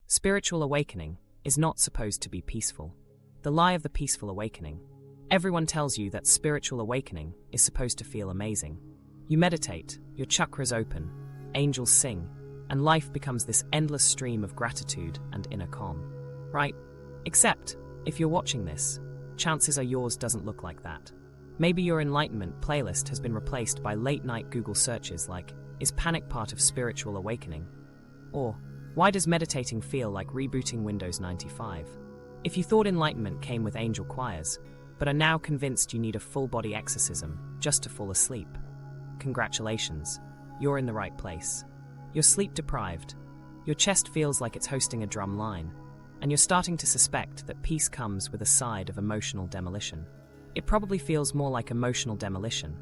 Spiritual awakening is not supposed to be peaceful. The lie of the peaceful awakening. Everyone tells you that spiritual awakening is supposed to feel amazing. You meditate, your chakras open, angels sing, and life becomes this endless stream of gratitude and inner calm. Right? Except, if you're watching this, chances are yours doesn't look like that. Maybe your enlightenment playlist has been replaced by late-night Google searches like, "Is panic part of spiritual awakening?" Or, "Why does meditating feel like rebooting Windows 95? If you thought enlightenment came with angel choirs, but are now convinced you need a full-body exorcism just to fall asleep, congratulations, you're in the right place. You're sleep-deprived, your chest feels like it's hosting a drum line, and you're starting to suspect that peace comes with a side of emotional demolition. It probably feels more like emotional demolition,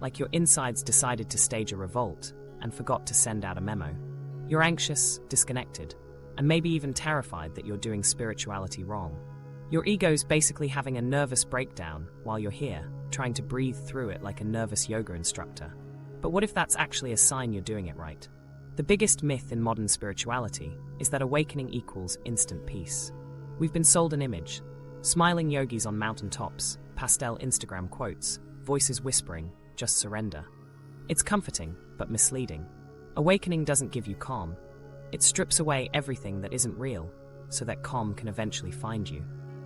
like your insides decided to stage a revolt and forgot to send out a memo. You're anxious, disconnected, and maybe even terrified that you're doing spirituality wrong. Your ego's basically having a nervous breakdown while you're here, trying to breathe through it like a nervous yoga instructor. But what if that's actually a sign you're doing it right? The biggest myth in modern spirituality is that awakening equals instant peace. We've been sold an image: smiling yogis on mountaintops, pastel Instagram quotes, voices whispering, "Just surrender." It's comforting, but misleading. Awakening doesn't give you calm. It strips away everything that isn't real, so that calm can eventually find you.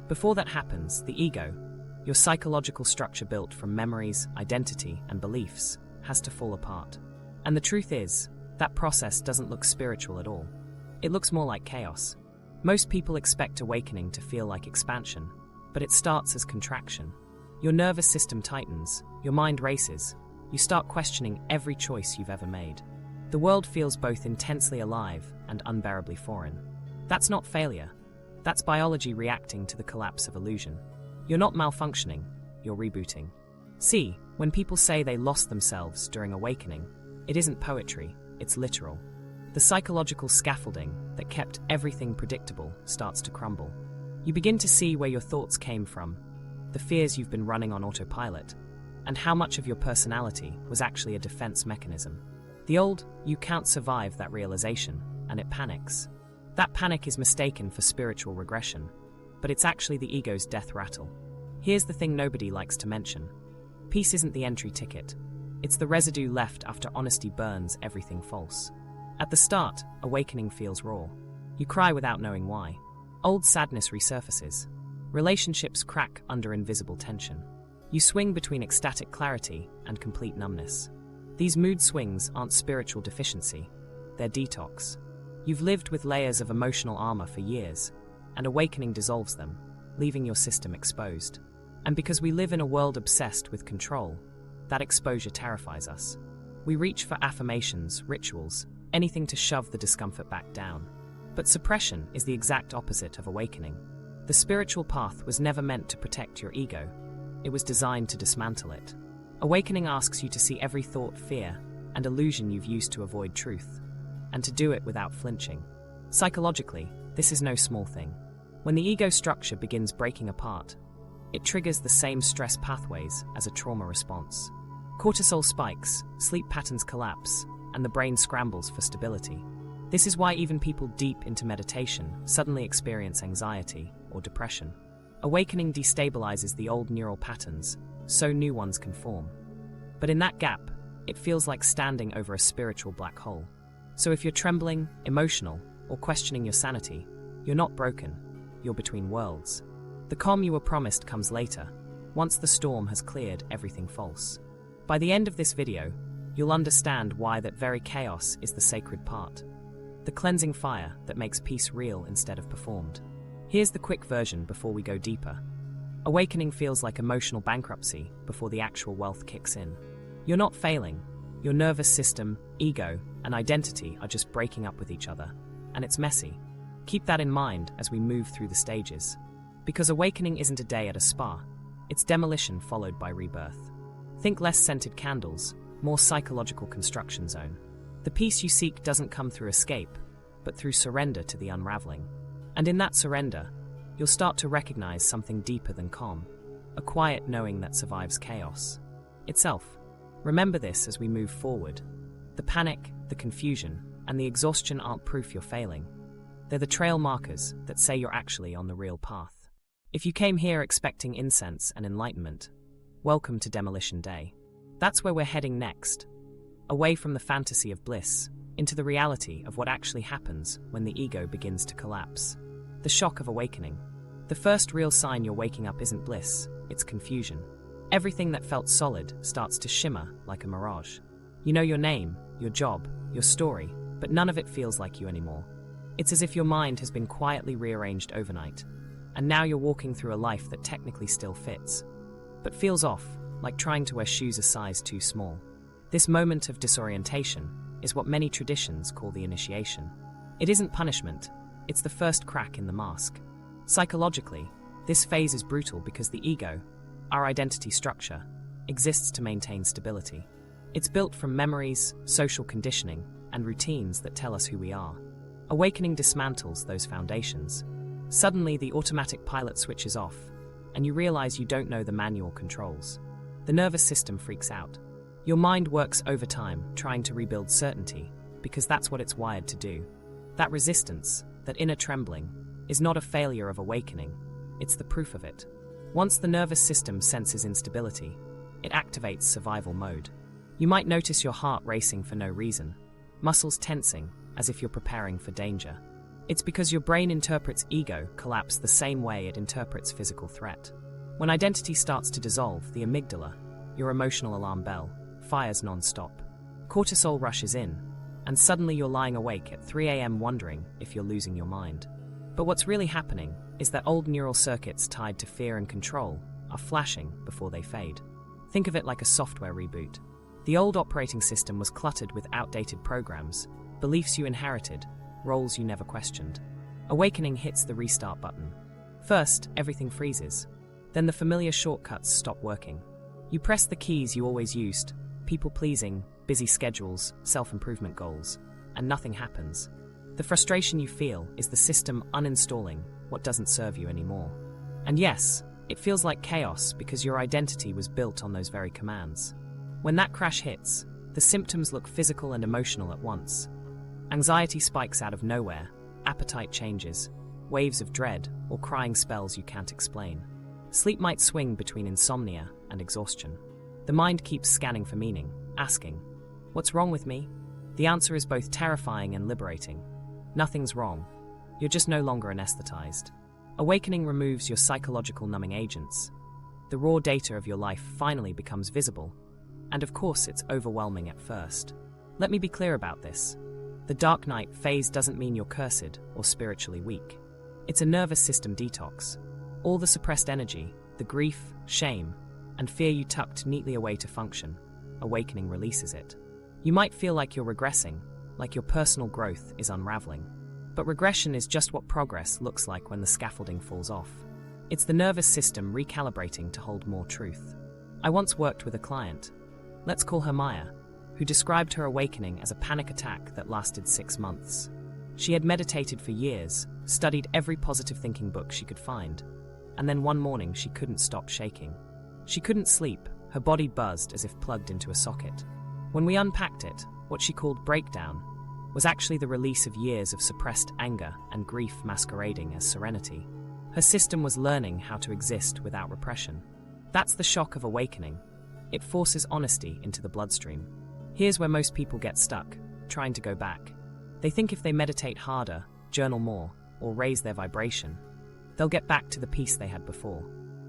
Before that happens, the ego, your psychological structure built from memories, identity, and beliefs, has to fall apart. And the truth is, that process doesn't look spiritual at all. It looks more like chaos. Most people expect awakening to feel like expansion, but it starts as contraction. Your nervous system tightens, your mind races, you start questioning every choice you've ever made. The world feels both intensely alive and unbearably foreign. That's not failure. That's biology reacting to the collapse of illusion. You're not malfunctioning, you're rebooting. See, when people say they lost themselves during awakening, it isn't poetry, it's literal. The psychological scaffolding that kept everything predictable starts to crumble. You begin to see where your thoughts came from, the fears you've been running on autopilot, and how much of your personality was actually a defense mechanism. The old, "you can't survive that realization," and it panics. That panic is mistaken for spiritual regression, but it's actually the ego's death rattle. Here's the thing nobody likes to mention. Peace isn't the entry ticket. It's the residue left after honesty burns everything false. At the start, awakening feels raw. You cry without knowing why. Old sadness resurfaces. Relationships crack under invisible tension. You swing between ecstatic clarity and complete numbness. These mood swings aren't spiritual deficiency, they're detox. You've lived with layers of emotional armor for years, and awakening dissolves them, leaving your system exposed. And because we live in a world obsessed with control, that exposure terrifies us. We reach for affirmations, rituals, anything to shove the discomfort back down. But suppression is the exact opposite of awakening. The spiritual path was never meant to protect your ego. It was designed to dismantle it. Awakening asks you to see every thought, fear, and illusion you've used to avoid truth, and to do it without flinching. Psychologically, this is no small thing. When the ego structure begins breaking apart, it triggers the same stress pathways as a trauma response. Cortisol spikes, sleep patterns collapse, and the brain scrambles for stability. This is why even people deep into meditation suddenly experience anxiety or depression. Awakening destabilizes the old neural patterns, so new ones can form. But in that gap, it feels like standing over a spiritual black hole. So if you're trembling, emotional, or questioning your sanity, you're not broken, you're between worlds. The calm you were promised comes later, once the storm has cleared everything false. By the end of this video, you'll understand why that very chaos is the sacred part, the cleansing fire that makes peace real instead of performed. Here's the quick version before we go deeper. Awakening feels like emotional bankruptcy before the actual wealth kicks in. You're not failing. Your nervous system, ego, and identity are just breaking up with each other, and it's messy. Keep that in mind as we move through the stages. Because awakening isn't a day at a spa, it's demolition followed by rebirth. Think less scented candles, more psychological construction zone. The peace you seek doesn't come through escape, but through surrender to the unraveling. And in that surrender, you'll start to recognize something deeper than calm, a quiet knowing that survives chaos itself. Remember this as we move forward. The panic, the confusion, and the exhaustion aren't proof you're failing. They're the trail markers that say you're actually on the real path. If you came here expecting incense and enlightenment, welcome to Demolition Day. That's where we're heading next. Away from the fantasy of bliss, into the reality of what actually happens when the ego begins to collapse. The shock of awakening. The first real sign you're waking up isn't bliss, it's confusion. Everything that felt solid starts to shimmer like a mirage. You know your name, your job, your story, but none of it feels like you anymore. It's as if your mind has been quietly rearranged overnight, and now you're walking through a life that technically still fits, but feels off, like trying to wear shoes a size too small. This moment of disorientation is what many traditions call the initiation. It isn't punishment, it's the first crack in the mask. Psychologically, this phase is brutal because the ego, our identity structure, exists to maintain stability. It's built from memories, social conditioning, and routines that tell us who we are. Awakening dismantles those foundations. Suddenly, the automatic pilot switches off, and you realize you don't know the manual controls. The nervous system freaks out. Your mind works overtime, trying to rebuild certainty, because that's what it's wired to do. That resistance, that inner trembling, is not a failure of awakening, it's the proof of it. Once the nervous system senses instability, it activates survival mode. You might notice your heart racing for no reason, muscles tensing as if you're preparing for danger. It's because your brain interprets ego collapse the same way it interprets physical threat. When identity starts to dissolve, the amygdala, your emotional alarm bell, fires non-stop. Cortisol rushes in, and suddenly you're lying awake at 3 a.m. wondering if you're losing your mind. But what's really happening is that old neural circuits tied to fear and control are flashing before they fade. Think of it like a software reboot. The old operating system was cluttered with outdated programs, beliefs you inherited, roles you never questioned. Awakening hits the restart button. First, everything freezes. Then the familiar shortcuts stop working. You press the keys you always used, people-pleasing, busy schedules, self-improvement goals, and nothing happens. The frustration you feel is the system uninstalling what doesn't serve you anymore. And yes, it feels like chaos because your identity was built on those very commands. When that crash hits, the symptoms look physical and emotional at once. Anxiety spikes out of nowhere, appetite changes, waves of dread, or crying spells you can't explain. Sleep might swing between insomnia and exhaustion. The mind keeps scanning for meaning, asking, "What's wrong with me?" The answer is both terrifying and liberating. Nothing's wrong. You're just no longer anesthetized. Awakening removes your psychological numbing agents. The raw data of your life finally becomes visible. And of course, it's overwhelming at first. Let me be clear about this. The dark night phase doesn't mean you're cursed or spiritually weak. It's a nervous system detox. All the suppressed energy, the grief, shame, and fear you tucked neatly away to function, awakening releases it. You might feel like you're regressing, like your personal growth is unraveling. But regression is just what progress looks like when the scaffolding falls off. It's the nervous system recalibrating to hold more truth. I once worked with a client, let's call her Maya, who described her awakening as a panic attack that lasted 6 months. She had meditated for years, studied every positive thinking book she could find, and then one morning she couldn't stop shaking. She couldn't sleep, her body buzzed as if plugged into a socket. When we unpacked it, what she called breakdown was actually the release of years of suppressed anger and grief masquerading as serenity. Her system was learning how to exist without repression. That's the shock of awakening. It forces honesty into the bloodstream. Here's where most people get stuck, trying to go back. They think if they meditate harder, journal more, or raise their vibration, they'll get back to the peace they had before.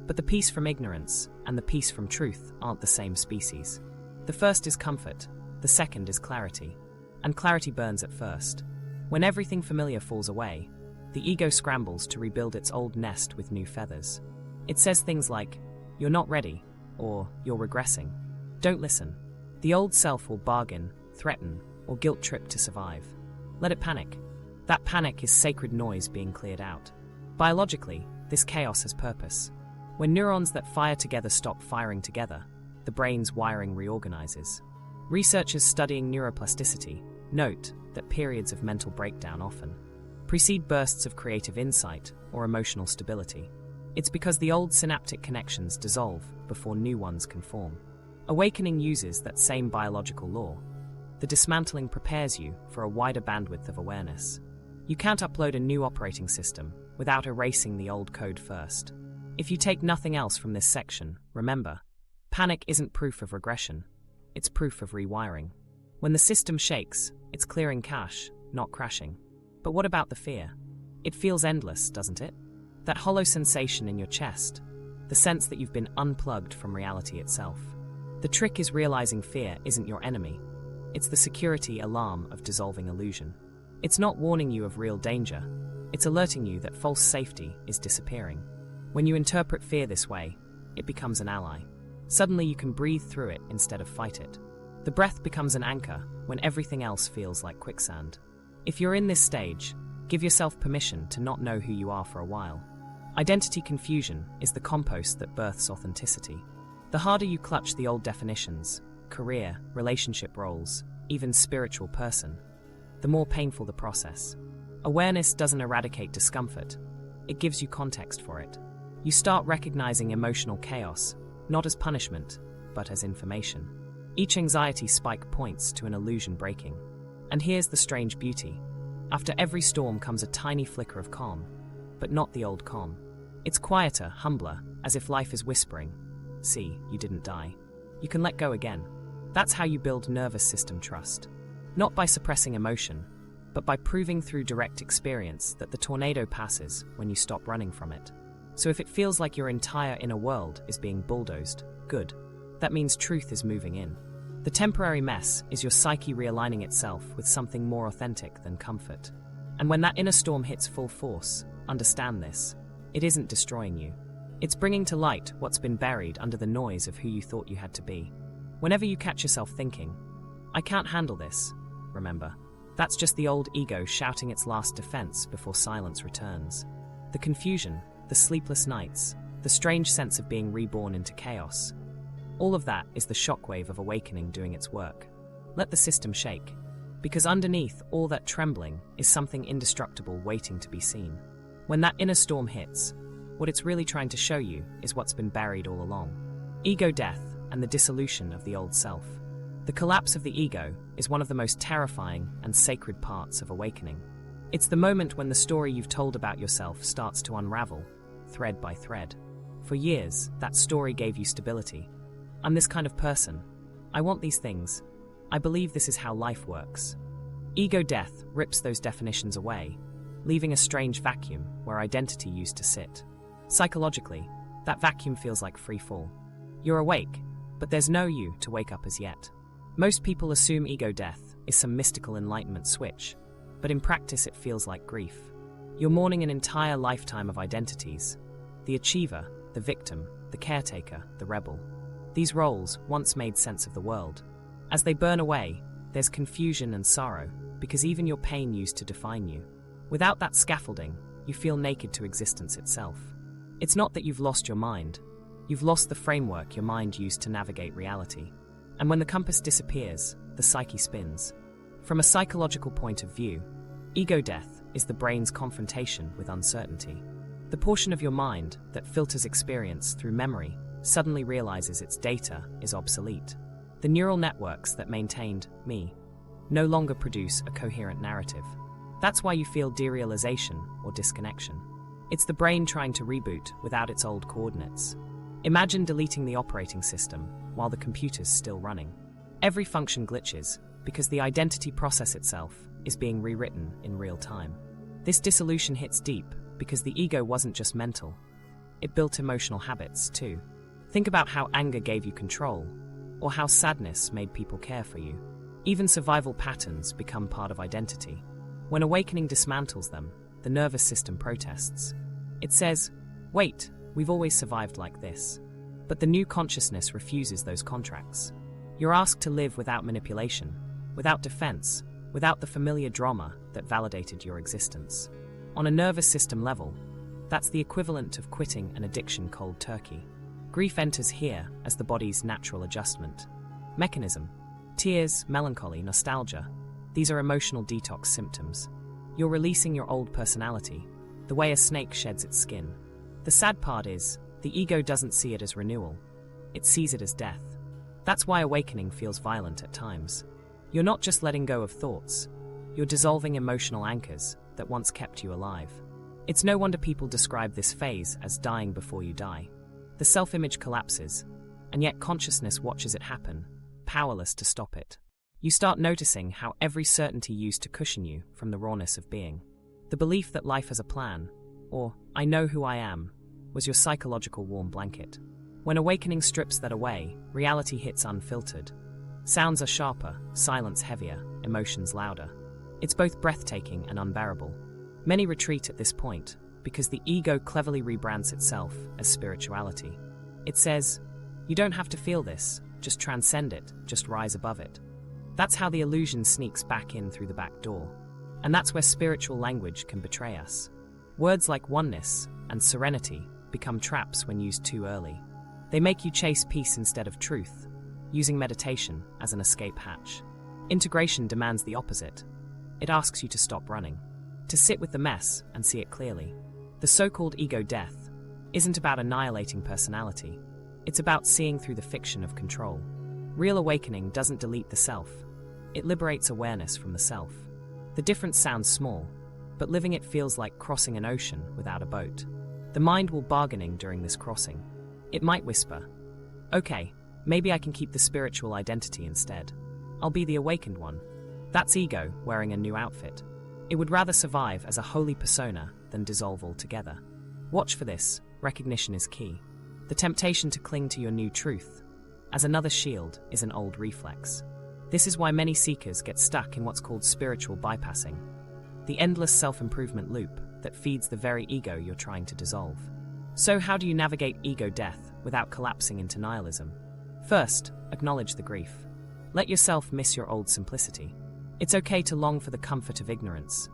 But the peace from ignorance and the peace from truth aren't the same species. The first is comfort, the second is clarity. And clarity burns at first. When everything familiar falls away, the ego scrambles to rebuild its old nest with new feathers. It says things like, "You're not ready," or "You're regressing." Don't listen. The old self will bargain, threaten, or guilt trip to survive. Let it panic. That panic is sacred noise being cleared out. Biologically, this chaos has purpose. When neurons that fire together stop firing together, the brain's wiring reorganizes. Researchers studying neuroplasticity note that periods of mental breakdown often precede bursts of creative insight or emotional stability. It's because the old synaptic connections dissolve before new ones can form. Awakening uses that same biological law. The dismantling prepares you for a wider bandwidth of awareness. You can't upload a new operating system without erasing the old code first. If you take nothing else from this section, remember, panic isn't proof of regression, it's proof of rewiring. When the system shakes, it's clearing cache, not crashing. But what about the fear? It feels endless, doesn't it? That hollow sensation in your chest, the sense that you've been unplugged from reality itself. The trick is realizing fear isn't your enemy. It's the security alarm of dissolving illusion. It's not warning you of real danger. It's alerting you that false safety is disappearing. When you interpret fear this way, it becomes an ally. Suddenly you can breathe through it instead of fight it. The breath becomes an anchor when everything else feels like quicksand. If you're in this stage, give yourself permission to not know who you are for a while. Identity confusion is the compost that births authenticity. The harder you clutch the old definitions, career, relationship roles, even spiritual person, the more painful the process. Awareness doesn't eradicate discomfort, it gives you context for it. You start recognizing emotional chaos, not as punishment, but as information. Each anxiety spike points to an illusion breaking. And here's the strange beauty. After every storm comes a tiny flicker of calm, but not the old calm. It's quieter, humbler, as if life is whispering, "See, you didn't die. You can let go again." That's how you build nervous system trust. Not by suppressing emotion, but by proving through direct experience that the tornado passes when you stop running from it. So if it feels like your entire inner world is being bulldozed, good. That means truth is moving in. The temporary mess is your psyche realigning itself with something more authentic than comfort. And when that inner storm hits full force, understand this. It isn't destroying you. It's bringing to light what's been buried under the noise of who you thought you had to be. Whenever you catch yourself thinking, "I can't handle this," remember, that's just the old ego shouting its last defense before silence returns. The confusion, the sleepless nights, the strange sense of being reborn into chaos, all of that is the shockwave of awakening doing its work. Let the system shake, because underneath all that trembling is something indestructible waiting to be seen. When that inner storm hits, what it's really trying to show you is what's been buried all along. Ego death and the dissolution of the old self. The collapse of the ego is one of the most terrifying and sacred parts of awakening. It's the moment when the story you've told about yourself starts to unravel, thread by thread. For years, that story gave you stability. "I'm this kind of person. I want these things. I believe this is how life works." Ego death rips those definitions away, leaving a strange vacuum where identity used to sit. Psychologically, that vacuum feels like free fall. You're awake, but there's no you to wake up as yet. Most people assume ego death is some mystical enlightenment switch, but in practice it feels like grief. You're mourning an entire lifetime of identities: the achiever, the victim, the caretaker, the rebel. These roles once made sense of the world. As they burn away, there's confusion and sorrow, because even your pain used to define you. Without that scaffolding, you feel naked to existence itself. It's not that you've lost your mind. You've lost the framework your mind used to navigate reality. And when the compass disappears, the psyche spins. From a psychological point of view, ego death is the brain's confrontation with uncertainty. The portion of your mind that filters experience through memory suddenly realizes its data is obsolete. The neural networks that maintained me no longer produce a coherent narrative. That's why you feel derealization or disconnection. It's the brain trying to reboot without its old coordinates. Imagine deleting the operating system while the computer's still running. Every function glitches because the identity process itself is being rewritten in real time. This dissolution hits deep because the ego wasn't just mental. It built emotional habits too. Think about how anger gave you control, or how sadness made people care for you. Even survival patterns become part of identity. When awakening dismantles them, the nervous system protests. It says, "Wait, we've always survived like this." But the new consciousness refuses those contracts. You're asked to live without manipulation, without defense, without the familiar drama that validated your existence. On a nervous system level, that's the equivalent of quitting an addiction cold turkey. Grief enters here as the body's natural adjustment mechanism. Tears, melancholy, nostalgia, these are emotional detox symptoms. You're releasing your old personality, the way a snake sheds its skin. The sad part is, the ego doesn't see it as renewal. It sees it as death. That's why awakening feels violent at times. You're not just letting go of thoughts. You're dissolving emotional anchors that once kept you alive. It's no wonder people describe this phase as dying before you die. The self-image collapses, and yet consciousness watches it happen, powerless to stop it. You start noticing how every certainty used to cushion you from the rawness of being. The belief that life has a plan, or I know who I am, was your psychological warm blanket. When awakening strips that away, reality hits unfiltered. Sounds are sharper, silence heavier, emotions louder. It's both breathtaking and unbearable. Many retreat at this point because the ego cleverly rebrands itself as spirituality. It says, you don't have to feel this, just transcend it, just rise above it. That's how the illusion sneaks back in through the back door. And that's where spiritual language can betray us. Words like oneness and serenity become traps when used too early. They make you chase peace instead of truth, using meditation as an escape hatch. Integration demands the opposite. It asks you to stop running, to sit with the mess and see it clearly. The so-called ego death isn't about annihilating personality. It's about seeing through the fiction of control. Real awakening doesn't delete the self. It liberates awareness from the self. The difference sounds small, but living it feels like crossing an ocean without a boat. The mind will bargaining during this crossing. It might whisper, okay, maybe I can keep the spiritual identity instead. I'll be the awakened one. That's ego wearing a new outfit. It would rather survive as a holy persona than dissolve altogether. Watch for this. Recognition is key. The temptation to cling to your new truth as another shield is an old reflex. This is why many seekers get stuck in what's called spiritual bypassing, the endless self-improvement loop that feeds the very ego you're trying to dissolve. So how do you navigate ego death without collapsing into nihilism? First, acknowledge the grief. Let yourself miss your old simplicity. It's okay to long for the comfort of ignorance.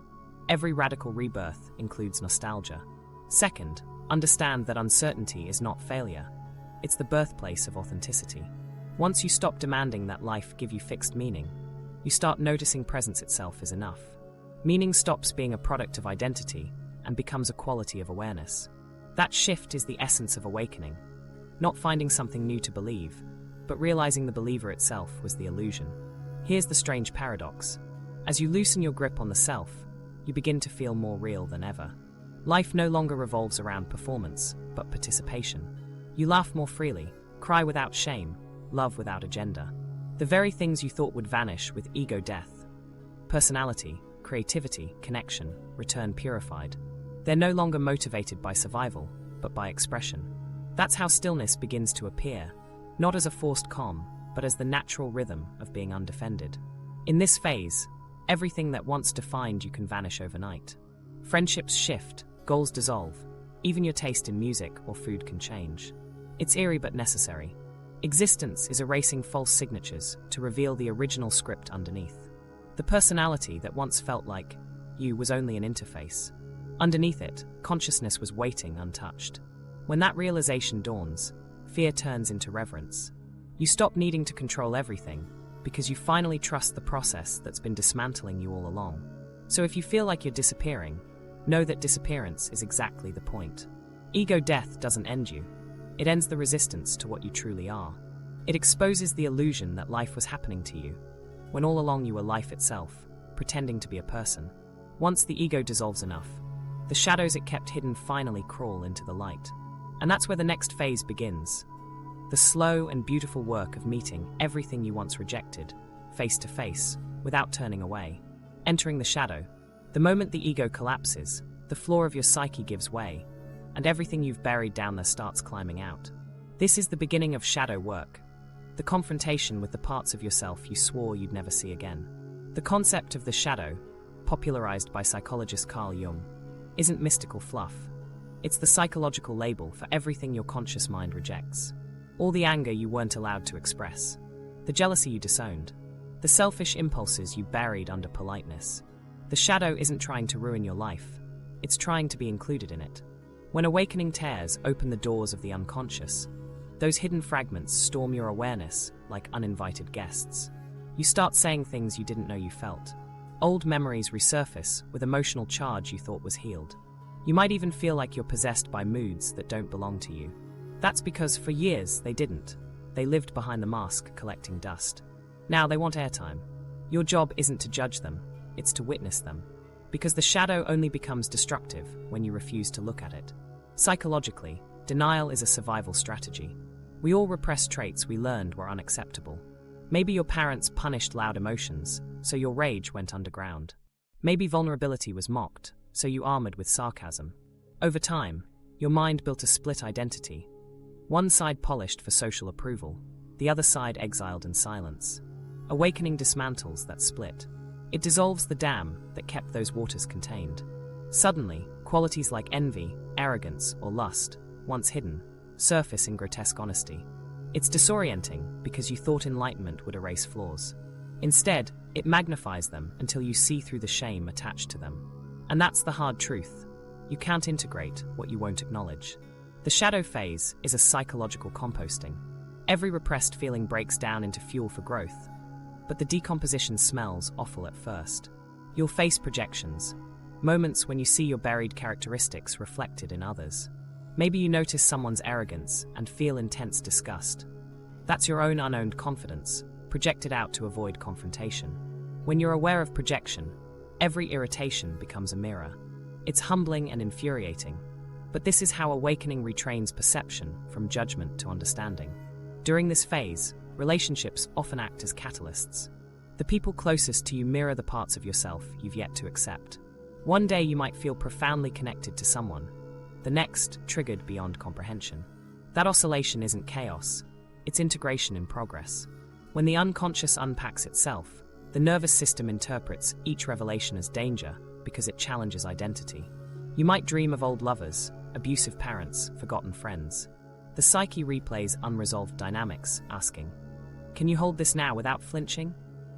Every radical rebirth includes nostalgia. Second, understand that uncertainty is not failure. It's the birthplace of authenticity. Once you stop demanding that life give you fixed meaning, you start noticing presence itself is enough. Meaning stops being a product of identity and becomes a quality of awareness. That shift is the essence of awakening. Not finding something new to believe, but realizing the believer itself was the illusion. Here's the strange paradox. As you loosen your grip on the self, you begin to feel more real than ever. Life no longer revolves around performance, but participation. You laugh more freely, cry without shame, love without agenda. The very things you thought would vanish with ego death, personality, creativity, connection, return purified. They're no longer motivated by survival, but by expression. That's how stillness begins to appear, not as a forced calm, but as the natural rhythm of being undefended. In this phase, everything that once defined you can vanish overnight. Friendships shift, goals dissolve, even your taste in music or food can change. It's eerie but necessary. Existence is erasing false signatures to reveal the original script underneath. The personality that once felt like you was only an interface. Underneath it, consciousness was waiting untouched. When that realization dawns, fear turns into reverence. You stop needing to control everything because you finally trust the process that's been dismantling you all along. So if you feel like you're disappearing, know that disappearance is exactly the point. Ego death doesn't end you. It ends the resistance to what you truly are. It exposes the illusion that life was happening to you, when all along you were life itself, pretending to be a person. Once the ego dissolves enough, the shadows it kept hidden finally crawl into the light. And that's where the next phase begins. The slow and beautiful work of meeting everything you once rejected, face to face, without turning away. Entering the shadow, the moment the ego collapses, the floor of your psyche gives way, and everything you've buried down there starts climbing out. This is the beginning of shadow work, the confrontation with the parts of yourself you swore you'd never see again. The concept of the shadow, popularized by psychologist Carl Jung, isn't mystical fluff. It's the psychological label for everything your conscious mind rejects. All the anger you weren't allowed to express, the jealousy you disowned, the selfish impulses you buried under politeness. The shadow isn't trying to ruin your life, it's trying to be included in it. When awakening tears open the doors of the unconscious, those hidden fragments storm your awareness like uninvited guests. You start saying things you didn't know you felt. Old memories resurface with emotional charge you thought was healed. You might even feel like you're possessed by moods that don't belong to you. That's because for years they didn't. They lived behind the mask collecting dust. Now they want airtime. Your job isn't to judge them, it's to witness them. because the shadow only becomes destructive when you refuse to look at it. Psychologically, denial is a survival strategy. We all repress traits we learned were unacceptable. Maybe your parents punished loud emotions, so your rage went underground. Maybe vulnerability was mocked, so you armored with sarcasm. Over time, your mind built a split identity. One side polished for social approval, the other side exiled in silence. Awakening dismantles that split. It dissolves the dam that kept those waters contained. Suddenly, qualities like envy, arrogance, or lust, once hidden, surface in grotesque honesty. It's disorienting because you thought enlightenment would erase flaws. Instead, it magnifies them until you see through the shame attached to them. And that's the hard truth. You can't integrate what you won't acknowledge. The shadow phase is a psychological composting. Every repressed feeling breaks down into fuel for growth. But the decomposition smells awful at first. You'll face projections, moments when you see your buried characteristics reflected in others. Maybe you notice someone's arrogance and feel intense disgust. That's your own unowned confidence, projected out to avoid confrontation. When you're aware of projection, every irritation becomes a mirror. It's humbling and infuriating, but this is how awakening retrains perception from judgment to understanding. During this phase, relationships often act as catalysts. The people closest to you mirror the parts of yourself you've yet to accept. One day you might feel profoundly connected to someone, the next triggered beyond comprehension. That oscillation isn't chaos, it's integration in progress. When the unconscious unpacks itself, the nervous system interprets each revelation as danger because it challenges identity. You might dream of old lovers, abusive parents, forgotten friends. The psyche replays unresolved dynamics, asking, "Can you hold this now without flinching?"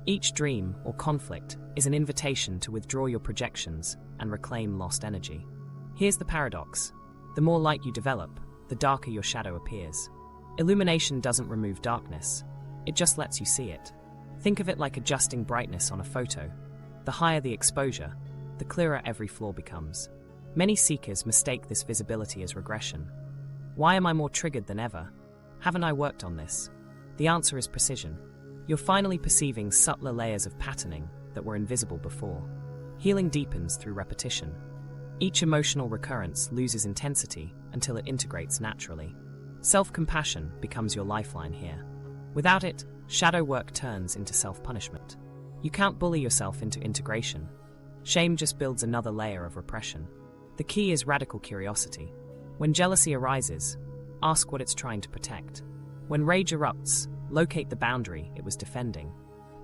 Each dream or conflict is an invitation to withdraw your projections and reclaim lost energy. Here's the paradox. The more light you develop, the darker your shadow appears. Illumination doesn't remove darkness. It just lets you see it. Think of it like adjusting brightness on a photo. The higher the exposure, the clearer every flaw becomes. Many seekers mistake this visibility as regression. Why am I more triggered than ever? Haven't I worked on this? The answer is precision. You're finally perceiving subtler layers of patterning that were invisible before. Healing deepens through repetition. Each emotional recurrence loses intensity until it integrates naturally. Self-compassion becomes your lifeline here. Without it, shadow work turns into self-punishment. You can't bully yourself into integration. Shame just builds another layer of repression. The key is radical curiosity. When jealousy arises, ask what it's trying to protect. When rage erupts, locate the boundary it was defending.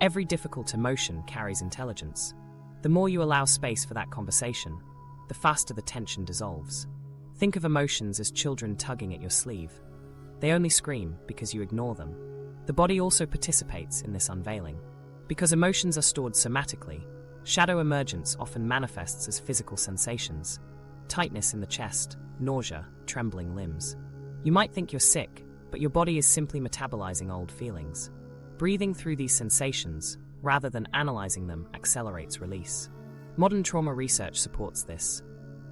Every difficult emotion carries intelligence. The more you allow space for that conversation, the faster the tension dissolves. Think of emotions as children tugging at your sleeve. They only scream because you ignore them. The body also participates in this unveiling. Because emotions are stored somatically, shadow emergence often manifests as physical sensations. Tightness in the chest, nausea, trembling limbs. You might think you're sick, but your body is simply metabolizing old feelings. Breathing through these sensations, rather than analyzing them, accelerates release. Modern trauma research supports this.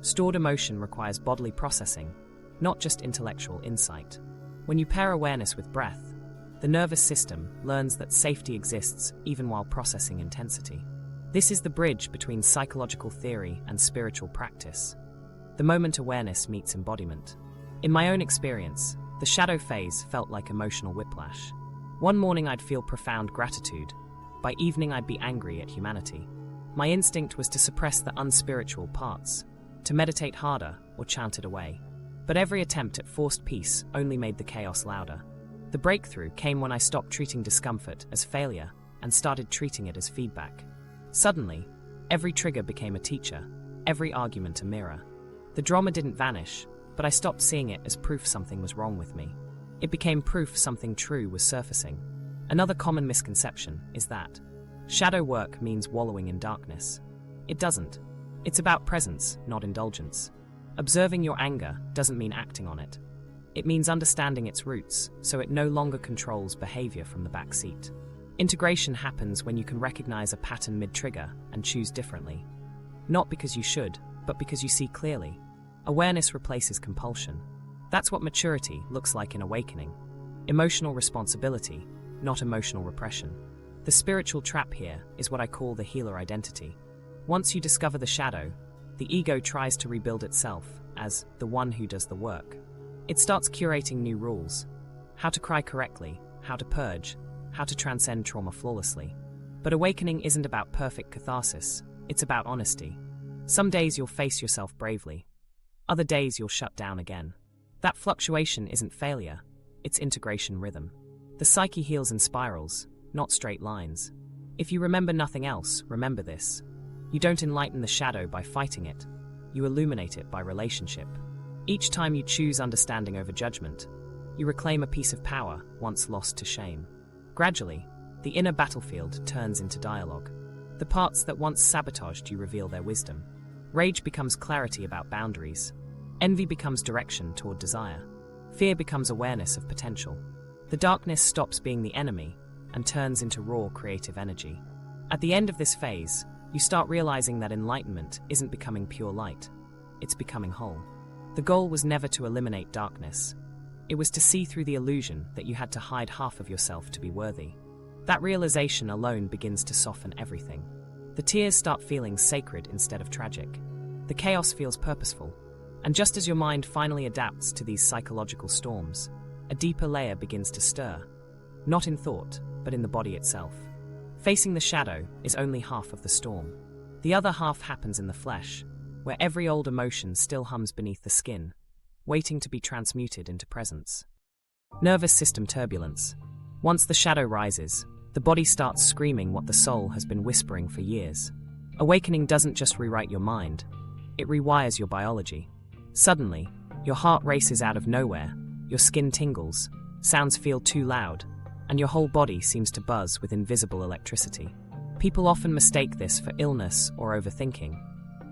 Stored emotion requires bodily processing, not just intellectual insight. When you pair awareness with breath, the nervous system learns that safety exists even while processing intensity. This is the bridge between psychological theory and spiritual practice. The moment awareness meets embodiment. In my own experience, the shadow phase felt like emotional whiplash. One morning I'd feel profound gratitude. By evening I'd be angry at humanity. My instinct was to suppress the unspiritual parts, to meditate harder or chant it away. But every attempt at forced peace only made the chaos louder. The breakthrough came when I stopped treating discomfort as failure and started treating it as feedback. Suddenly, every trigger became a teacher, every argument a mirror. The drama didn't vanish, but I stopped seeing it as proof something was wrong with me. It became proof something true was surfacing. Another common misconception is that shadow work means wallowing in darkness. It doesn't. It's about presence, not indulgence. Observing your anger doesn't mean acting on it. It means understanding its roots, so it no longer controls behavior from the back seat. Integration happens when you can recognize a pattern mid-trigger and choose differently. Not because you should, but because you see clearly. Awareness replaces compulsion. That's what maturity looks like in awakening. Emotional responsibility, not emotional repression. The spiritual trap here is what I call the healer identity. Once you discover the shadow, the ego tries to rebuild itself as the one who does the work. It starts curating new rules: how to cry correctly, how to purge, how to transcend trauma flawlessly. But awakening isn't about perfect catharsis, it's about honesty. Some days you'll face yourself bravely. Other days you'll shut down again. That fluctuation isn't failure, it's integration rhythm. The psyche heals in spirals, not straight lines. If you remember nothing else, remember this. You don't enlighten the shadow by fighting it. You illuminate it by relationship. Each time you choose understanding over judgment, you reclaim a piece of power once lost to shame. Gradually, the inner battlefield turns into dialogue. The parts that once sabotaged you reveal their wisdom. Rage becomes clarity about boundaries. Envy becomes direction toward desire. Fear becomes awareness of potential. The darkness stops being the enemy and turns into raw creative energy. At the end of this phase, you start realizing that enlightenment isn't becoming pure light, it's becoming whole. The goal was never to eliminate darkness. It was to see through the illusion that you had to hide half of yourself to be worthy. That realization alone begins to soften everything. The tears start feeling sacred instead of tragic. The chaos feels purposeful. And just as your mind finally adapts to these psychological storms, a deeper layer begins to stir, not in thought, but in the body itself. Facing the shadow is only half of the storm. The other half happens in the flesh, where every old emotion still hums beneath the skin, waiting to be transmuted into presence. Nervous system turbulence. Once the shadow rises, the body starts screaming what the soul has been whispering for years. Awakening doesn't just rewrite your mind, it rewires your biology. Suddenly, your heart races out of nowhere, your skin tingles, sounds feel too loud, and your whole body seems to buzz with invisible electricity. People often mistake this for illness or overthinking,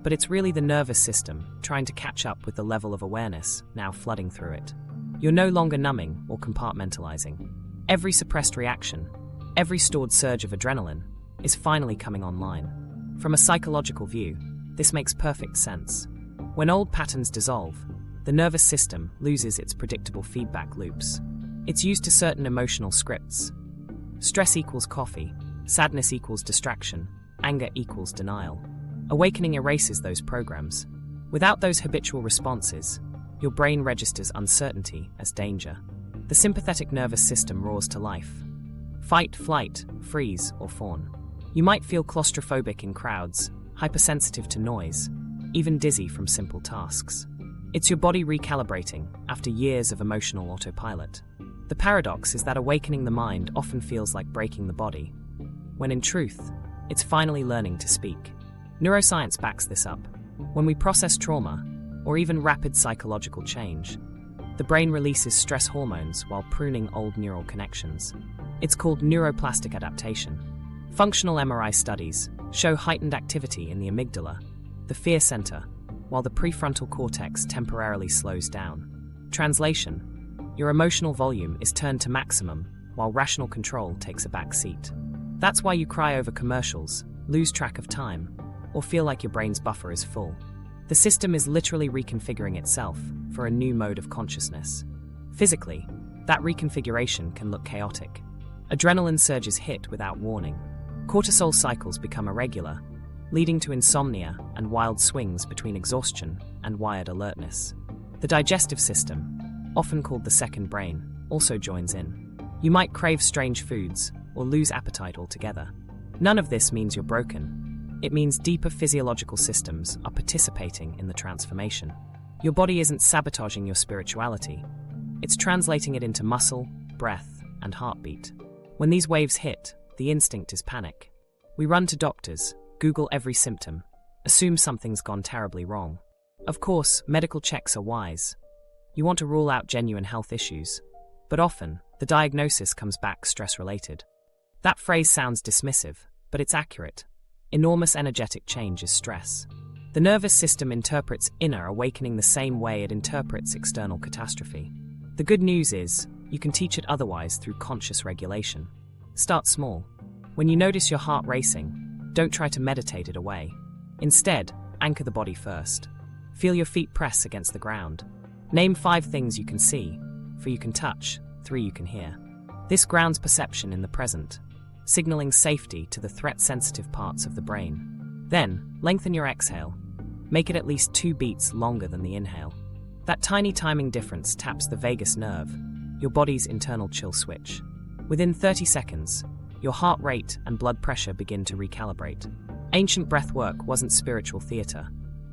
but it's really the nervous system trying to catch up with the level of awareness now flooding through it. You're no longer numbing or compartmentalizing. Every suppressed reaction, every stored surge of adrenaline, is finally coming online. From a psychological view, this makes perfect sense. When old patterns dissolve, the nervous system loses its predictable feedback loops. It's used to certain emotional scripts. Stress equals coffee, sadness equals distraction, anger equals denial. Awakening erases those programs. Without those habitual responses, your brain registers uncertainty as danger. The sympathetic nervous system roars to life. Fight, flight, freeze, or fawn. You might feel claustrophobic in crowds, hypersensitive to noise, even dizzy from simple tasks. It's your body recalibrating after years of emotional autopilot. The paradox is that awakening the mind often feels like breaking the body, when in truth, it's finally learning to speak. Neuroscience backs this up. When we process trauma, or even rapid psychological change, the brain releases stress hormones while pruning old neural connections. It's called neuroplastic adaptation. Functional MRI studies show heightened activity in the amygdala, the fear center, while the prefrontal cortex temporarily slows down. Translation: your emotional volume is turned to maximum, while rational control takes a back seat. That's why you cry over commercials, lose track of time, or feel like your brain's buffer is full. The system is literally reconfiguring itself for a new mode of consciousness. Physically, that reconfiguration can look chaotic. Adrenaline surges hit without warning. Cortisol cycles become irregular, leading to insomnia and wild swings between exhaustion and wired alertness. The digestive system, often called the second brain, also joins in. You might crave strange foods or lose appetite altogether. None of this means you're broken. It means deeper physiological systems are participating in the transformation. Your body isn't sabotaging your spirituality. It's translating it into muscle, breath, and heartbeat. When these waves hit, the instinct is panic. We run to doctors, Google every symptom, assume something's gone terribly wrong. Of course, medical checks are wise. You want to rule out genuine health issues, but often, the diagnosis comes back stress-related. That phrase sounds dismissive, but it's accurate. Enormous energetic change is stress. The nervous system interprets inner awakening the same way it interprets external catastrophe. The good news is, you can teach it otherwise through conscious regulation. Start small. When you notice your heart racing, don't try to meditate it away. Instead, anchor the body first. Feel your feet press against the ground. Name 5 things you can see, 4 you can touch, 3 you can hear. This grounds perception in the present, signaling safety to the threat-sensitive parts of the brain. Then, lengthen your exhale. Make it at least 2 beats longer than the inhale. That tiny timing difference taps the vagus nerve, your body's internal chill switch. Within 30 seconds, your heart rate and blood pressure begin to recalibrate. Ancient breathwork wasn't spiritual theater.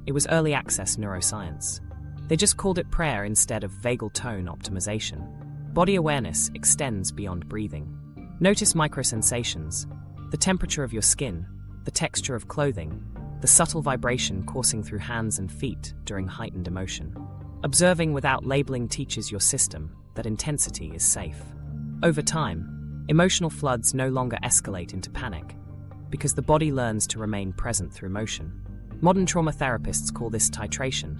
It was early access neuroscience. They just called it prayer instead of vagal tone optimization. Body awareness extends beyond breathing. Notice microsensations, the temperature of your skin, the texture of clothing, the subtle vibration coursing through hands and feet during heightened emotion. Observing without labeling teaches your system that intensity is safe. Over time, emotional floods no longer escalate into panic, because the body learns to remain present through motion. Modern trauma therapists call this titration,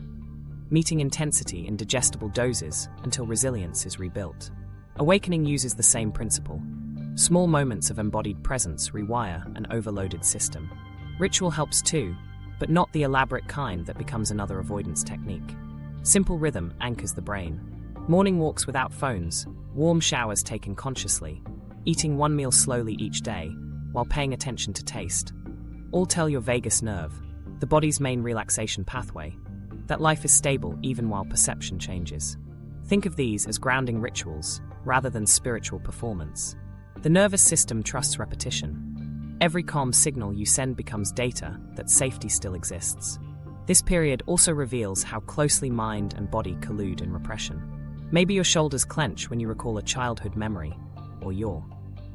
meeting intensity in digestible doses until resilience is rebuilt. Awakening uses the same principle. Small moments of embodied presence rewire an overloaded system. Ritual helps too, but not the elaborate kind that becomes another avoidance technique. Simple rhythm anchors the brain. Morning walks without phones, warm showers taken consciously, eating one meal slowly each day while paying attention to taste. All tell your vagus nerve, the body's main relaxation pathway, that life is stable even while perception changes. Think of these as grounding rituals rather than spiritual performance. The nervous system trusts repetition. Every calm signal you send becomes data that safety still exists. This period also reveals how closely mind and body collude in repression. Maybe your shoulders clench when you recall a childhood memory, or your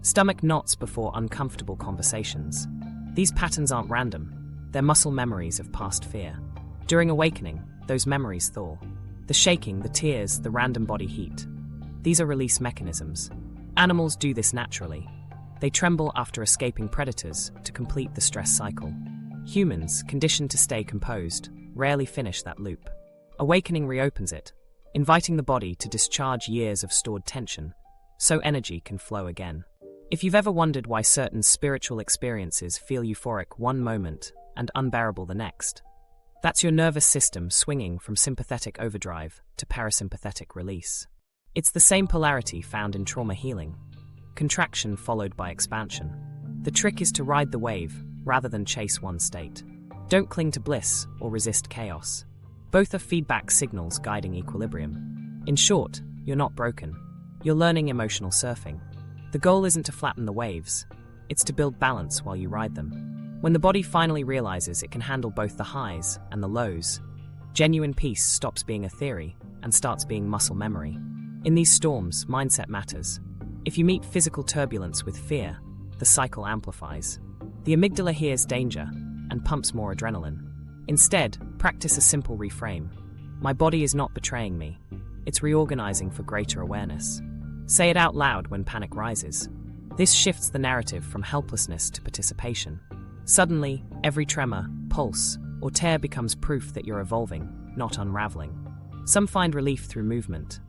stomach knots before uncomfortable conversations. These patterns aren't random. They're muscle memories of past fear. During awakening, those memories thaw. The shaking, the tears, the random body heat. These are release mechanisms. Animals do this naturally. They tremble after escaping predators to complete the stress cycle. Humans, conditioned to stay composed, rarely finish that loop. Awakening reopens it, inviting the body to discharge years of stored tension, so energy can flow again. If you've ever wondered why certain spiritual experiences feel euphoric one moment and unbearable the next, that's your nervous system swinging from sympathetic overdrive to parasympathetic release. It's the same polarity found in trauma healing, contraction followed by expansion. The trick is to ride the wave rather than chase one state. Don't cling to bliss or resist chaos. Both are feedback signals guiding equilibrium. In short, you're not broken. You're learning emotional surfing. The goal isn't to flatten the waves, it's to build balance while you ride them. When the body finally realizes it can handle both the highs and the lows, genuine peace stops being a theory and starts being muscle memory. In these storms, mindset matters. If you meet physical turbulence with fear, the cycle amplifies. The amygdala hears danger and pumps more adrenaline. Instead, practice a simple reframe. My body is not betraying me. It's reorganizing for greater awareness. Say it out loud when panic rises. This shifts the narrative from helplessness to participation. Suddenly, every tremor, pulse, or tear becomes proof that you're evolving, not unraveling. Some find relief through movement.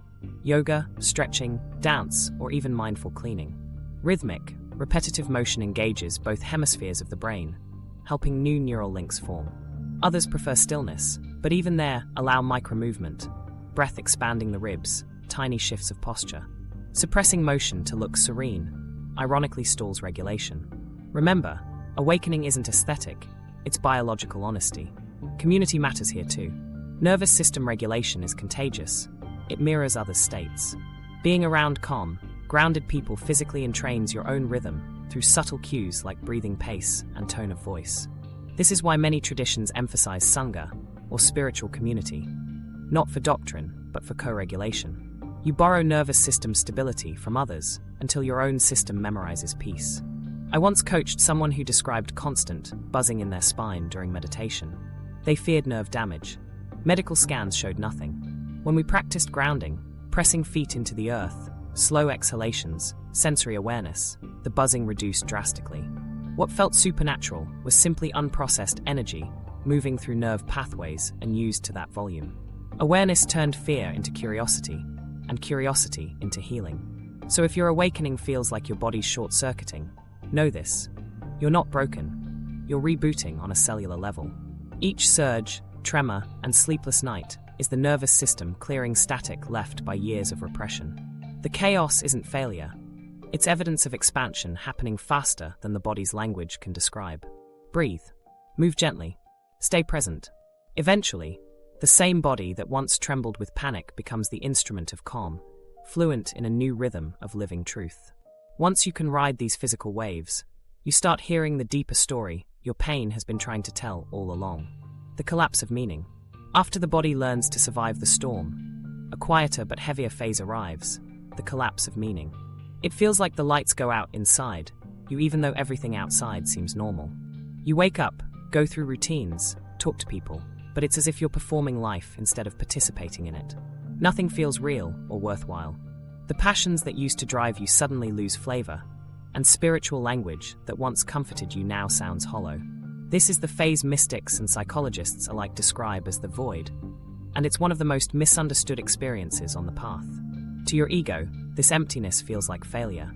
Yoga, stretching, dance, or even mindful cleaning. Rhythmic, repetitive motion engages both hemispheres of the brain, helping new neural links form. Others prefer stillness, but even there, allow micro-movement, breath expanding the ribs, tiny shifts of posture. Suppressing motion to look serene, ironically stalls regulation. Remember, awakening isn't aesthetic, it's biological honesty. Community matters here too. Nervous system regulation is contagious. It mirrors other states. Being around calm, grounded people physically entrains your own rhythm through subtle cues like breathing pace and tone of voice. This is why many traditions emphasize Sangha, or spiritual community, not for doctrine, but for co-regulation. You borrow nervous system stability from others until your own system memorizes peace. I once coached someone who described constant buzzing in their spine during meditation. They feared nerve damage. Medical scans showed nothing. When we practiced grounding, pressing feet into the earth, slow exhalations, sensory awareness, the buzzing reduced drastically. What felt supernatural was simply unprocessed energy moving through nerve pathways and used to that volume. Awareness turned fear into curiosity, and curiosity into healing. So if your awakening feels like your body's short-circuiting, know this: you're not broken. You're rebooting on a cellular level. Each surge, tremor, and sleepless night is the nervous system clearing static left by years of repression. The chaos isn't failure. It's evidence of expansion happening faster than the body's language can describe. Breathe. Move gently. Stay present. Eventually, the same body that once trembled with panic becomes the instrument of calm, fluent in a new rhythm of living truth. Once you can ride these physical waves, you start hearing the deeper story your pain has been trying to tell all along. The collapse of meaning. After the body learns to survive the storm, a quieter but heavier phase arrives, the collapse of meaning. It feels like the lights go out inside you even though everything outside seems normal. You wake up, go through routines, talk to people, but it's as if you're performing life instead of participating in it. Nothing feels real or worthwhile. The passions that used to drive you suddenly lose flavor, and spiritual language that once comforted you now sounds hollow. This is the phase mystics and psychologists alike describe as the void, and it's one of the most misunderstood experiences on the path. To your ego, this emptiness feels like failure.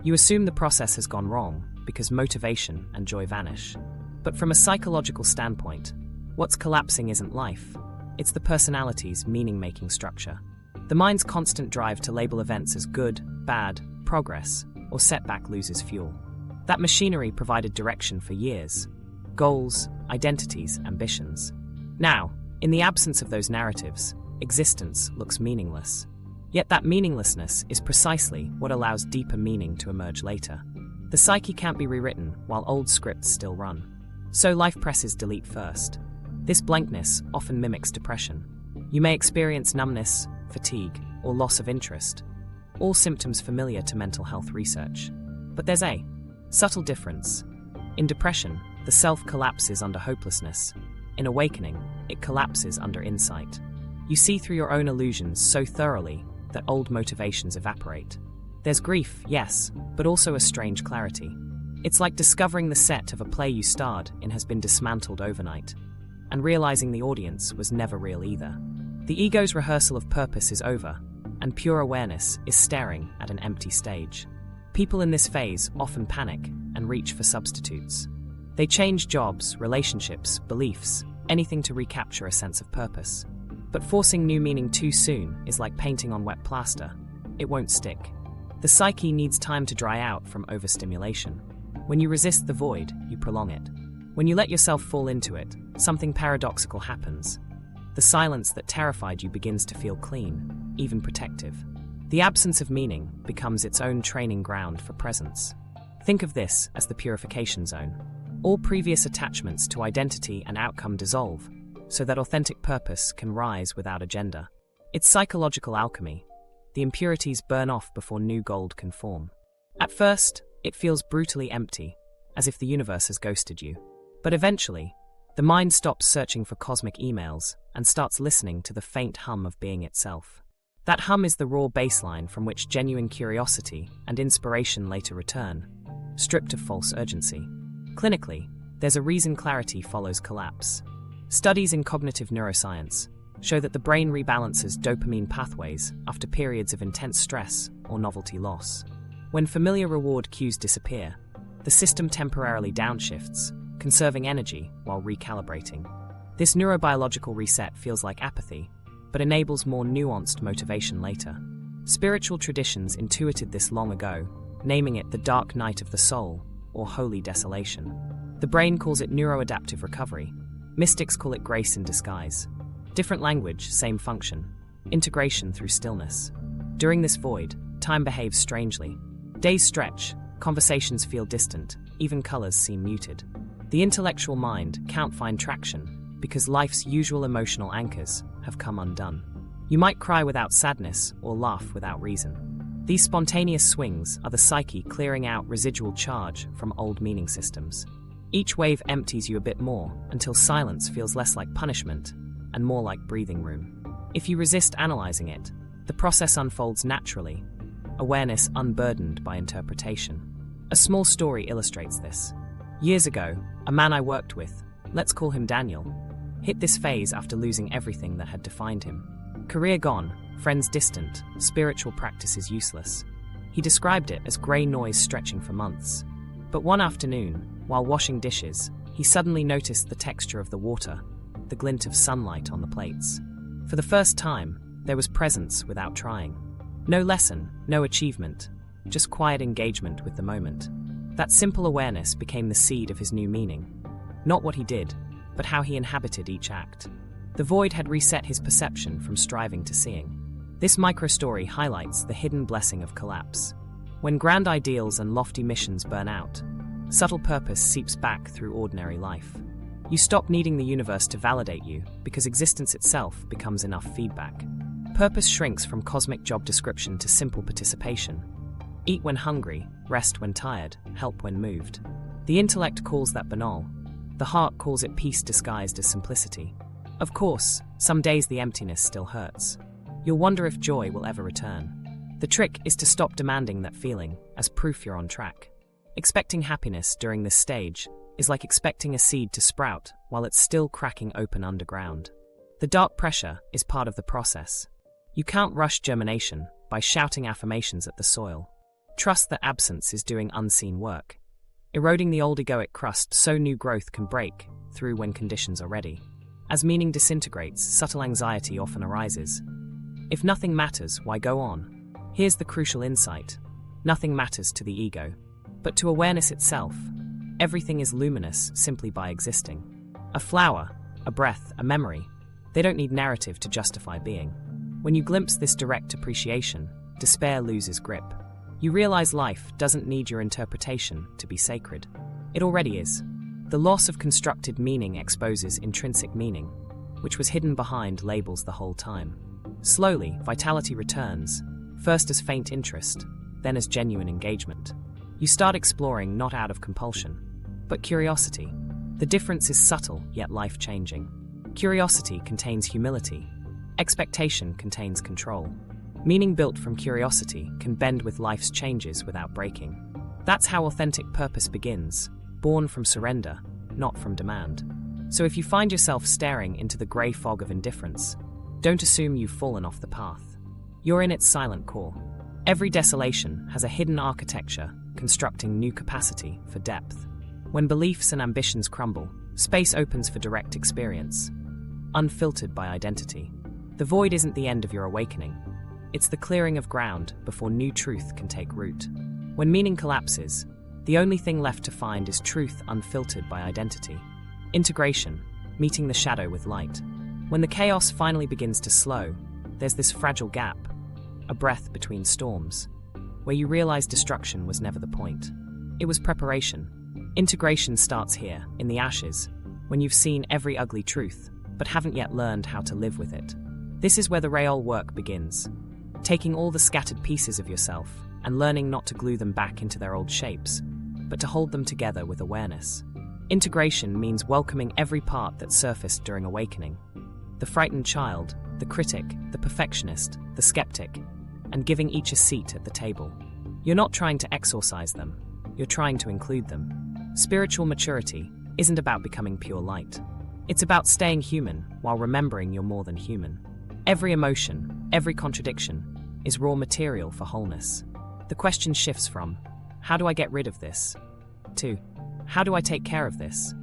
You assume the process has gone wrong because motivation and joy vanish. But from a psychological standpoint, what's collapsing isn't life. It's the personality's meaning-making structure. The mind's constant drive to label events as good, bad, progress, or setback loses fuel. That machinery provided direction for years. Goals, identities, ambitions. Now, in the absence of those narratives, existence looks meaningless. Yet that meaninglessness is precisely what allows deeper meaning to emerge later. The psyche can't be rewritten while old scripts still run. So life presses delete first. This blankness often mimics depression. You may experience numbness, fatigue, or loss of interest, all symptoms familiar to mental health research. But there's a subtle difference. In depression, the self collapses under hopelessness. In awakening, it collapses under insight. You see through your own illusions so thoroughly that old motivations evaporate. There's grief, yes, but also a strange clarity. It's like discovering the set of a play you starred in has been dismantled overnight, and realizing the audience was never real either. The ego's rehearsal of purpose is over, and pure awareness is staring at an empty stage. People in this phase often panic and reach for substitutes. They change jobs, relationships, beliefs, anything to recapture a sense of purpose. But forcing new meaning too soon is like painting on wet plaster. It won't stick. The psyche needs time to dry out from overstimulation. When you resist the void, you prolong it. When you let yourself fall into it, something paradoxical happens. The silence that terrified you begins to feel clean, even protective. The absence of meaning becomes its own training ground for presence. Think of this as the purification zone. All previous attachments to identity and outcome dissolve, so that authentic purpose can rise without agenda. It's psychological alchemy. The impurities burn off before new gold can form. At first, it feels brutally empty, as if the universe has ghosted you. But eventually, the mind stops searching for cosmic emails and starts listening to the faint hum of being itself. That hum is the raw baseline from which genuine curiosity and inspiration later return, stripped of false urgency. Clinically, there's a reason clarity follows collapse. Studies in cognitive neuroscience show that the brain rebalances dopamine pathways after periods of intense stress or novelty loss. When familiar reward cues disappear, the system temporarily downshifts, conserving energy while recalibrating. This neurobiological reset feels like apathy, but enables more nuanced motivation later. Spiritual traditions intuited this long ago, naming it the dark night of the soul, or holy desolation. The brain calls it neuroadaptive recovery. Mystics call it grace in disguise. Different language, same function. Integration through stillness. During this void, time behaves strangely. Days stretch, conversations feel distant, even colors seem muted. The intellectual mind can't find traction because life's usual emotional anchors have come undone. You might cry without sadness or laugh without reason. These spontaneous swings are the psyche clearing out residual charge from old meaning systems. Each wave empties you a bit more until silence feels less like punishment and more like breathing room. If you resist analyzing it, the process unfolds naturally, awareness unburdened by interpretation. A small story illustrates this. Years ago, a man I worked with, let's call him Daniel, hit this phase after losing everything that had defined him. Career gone, friends distant, spiritual practices useless. He described it as grey noise stretching for months. But one afternoon, while washing dishes, he suddenly noticed the texture of the water, the glint of sunlight on the plates. For the first time, there was presence without trying. No lesson, no achievement, just quiet engagement with the moment. That simple awareness became the seed of his new meaning. Not what he did, but how he inhabited each act. The void had reset his perception from striving to seeing. This micro-story highlights the hidden blessing of collapse. When grand ideals and lofty missions burn out, subtle purpose seeps back through ordinary life. You stop needing the universe to validate you because existence itself becomes enough feedback. Purpose shrinks from cosmic job description to simple participation. Eat when hungry, rest when tired, help when moved. The intellect calls that banal. The heart calls it peace disguised as simplicity. Of course, some days the emptiness still hurts. You'll wonder if joy will ever return. The trick is to stop demanding that feeling as proof you're on track. Expecting happiness during this stage is like expecting a seed to sprout while it's still cracking open underground. The dark pressure is part of the process. You can't rush germination by shouting affirmations at the soil. Trust that absence is doing unseen work, eroding the old egoic crust so new growth can break through when conditions are ready. As meaning disintegrates, subtle anxiety often arises. If nothing matters, why go on? Here's the crucial insight. Nothing matters to the ego, but to awareness itself. Everything is luminous simply by existing. A flower, a breath, a memory. They don't need narrative to justify being. When you glimpse this direct appreciation, despair loses grip. You realize life doesn't need your interpretation to be sacred. It already is. The loss of constructed meaning exposes intrinsic meaning, which was hidden behind labels the whole time. Slowly, vitality returns, first as faint interest, then as genuine engagement. You start exploring not out of compulsion, but curiosity. The difference is subtle yet life-changing. Curiosity contains humility. Expectation contains control. Meaning built from curiosity can bend with life's changes without breaking. That's how authentic purpose begins, born from surrender, not from demand. So if you find yourself staring into the grey fog of indifference, don't assume you've fallen off the path. You're in its silent core. Every desolation has a hidden architecture constructing new capacity for depth. When beliefs and ambitions crumble, space opens for direct experience, unfiltered by identity. The void isn't the end of your awakening. It's the clearing of ground before new truth can take root. When meaning collapses, the only thing left to find is truth unfiltered by identity. Integration, meeting the shadow with light. When the chaos finally begins to slow, there's this fragile gap, a breath between storms, where you realize destruction was never the point. It was preparation. Integration starts here, in the ashes, when you've seen every ugly truth, but haven't yet learned how to live with it. This is where the real work begins. Taking all the scattered pieces of yourself and learning not to glue them back into their old shapes, but to hold them together with awareness. Integration means welcoming every part that surfaced during awakening. The frightened child, the critic, the perfectionist, the skeptic, and giving each a seat at the table. You're not trying to exorcise them, you're trying to include them. Spiritual maturity isn't about becoming pure light. It's about staying human while remembering you're more than human. Every emotion, every contradiction, is raw material for wholeness. The question shifts from, how do I get rid of this? To, how do I take care of this?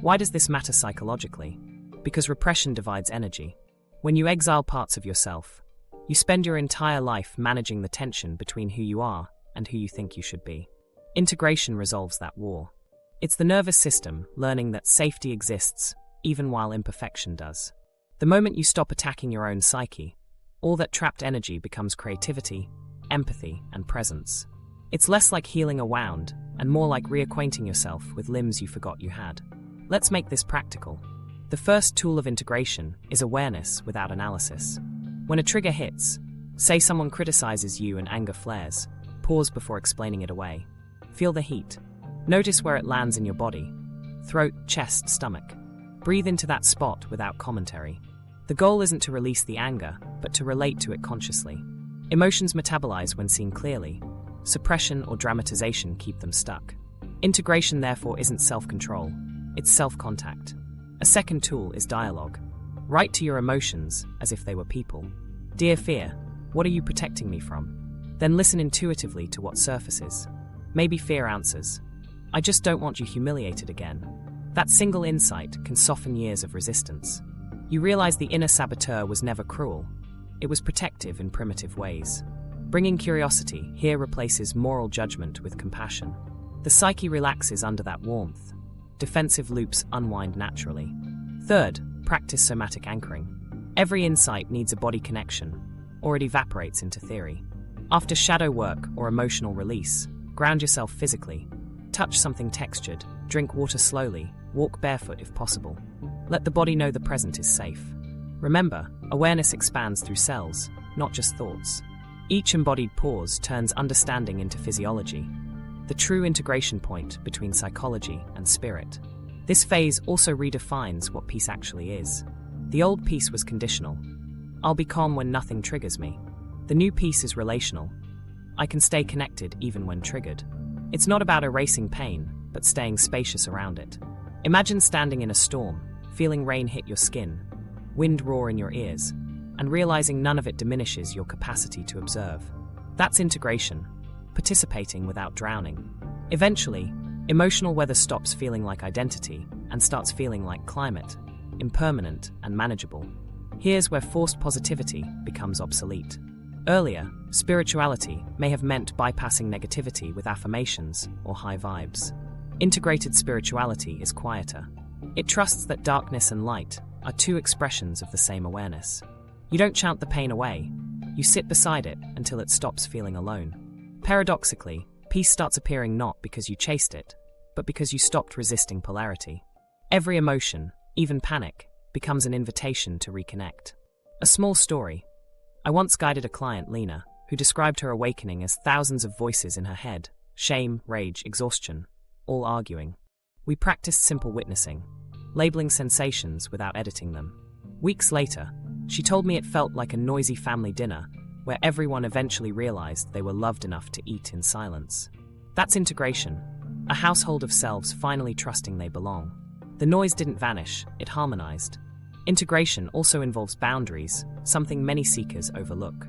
Why does this matter psychologically? Because repression divides energy. When you exile parts of yourself, you spend your entire life managing the tension between who you are and who you think you should be. Integration resolves that war. It's the nervous system learning that safety exists even while imperfection does. The moment you stop attacking your own psyche, all that trapped energy becomes creativity, empathy, and presence. It's less like healing a wound and more like reacquainting yourself with limbs you forgot you had. Let's make this practical. The first tool of integration is awareness without analysis. When a trigger hits, say someone criticizes you and anger flares, pause before explaining it away. Feel the heat. Notice where it lands in your body: throat, chest, stomach. Breathe into that spot without commentary. The goal isn't to release the anger, but to relate to it consciously. Emotions metabolize when seen clearly. Suppression or dramatization keep them stuck. Integration, therefore, isn't self-control, it's self-contact. A second tool is dialogue. Write to your emotions as if they were people. Dear fear, what are you protecting me from? Then listen intuitively to what surfaces. Maybe fear answers, I just don't want you humiliated again. That single insight can soften years of resistance. You realize the inner saboteur was never cruel. It was protective in primitive ways. Bringing curiosity here replaces moral judgment with compassion. The psyche relaxes under that warmth. defensive loops unwind naturally. Third, practice somatic anchoring. Every insight needs a body connection, or it evaporates into theory. After shadow work or emotional release, ground yourself physically. Touch something textured, drink water slowly, walk barefoot if possible. Let the body know the present is safe. Remember, awareness expands through cells, not just thoughts. Each embodied pause turns understanding into physiology, the true integration point between psychology and spirit. This phase also redefines what peace actually is. The old peace was conditional. I'll be calm when nothing triggers me. The new peace is relational. I can stay connected even when triggered. It's not about erasing pain, but staying spacious around it. Imagine standing in a storm, feeling rain hit your skin, wind roar in your ears, and realizing none of it diminishes your capacity to observe. That's integration, participating without drowning. Eventually, emotional weather stops feeling like identity and starts feeling like climate, impermanent and manageable. Here's where forced positivity becomes obsolete. Earlier, spirituality may have meant bypassing negativity with affirmations or high vibes. Integrated spirituality is quieter. It trusts that darkness and light are two expressions of the same awareness. You don't chant the pain away, you sit beside it until it stops feeling alone. Paradoxically, peace starts appearing not because you chased it, but because you stopped resisting polarity. Every emotion, even panic, becomes an invitation to reconnect. A small story. I once guided a client, Lena, who described her awakening as thousands of voices in her head, shame, rage, exhaustion, all arguing. We practiced simple witnessing, labeling sensations without editing them. Weeks later, she told me it felt like a noisy family dinner where everyone eventually realized they were loved enough to eat in silence. That's integration, a household of selves finally trusting they belong. The noise didn't vanish, it harmonized. Integration also involves boundaries, something many seekers overlook.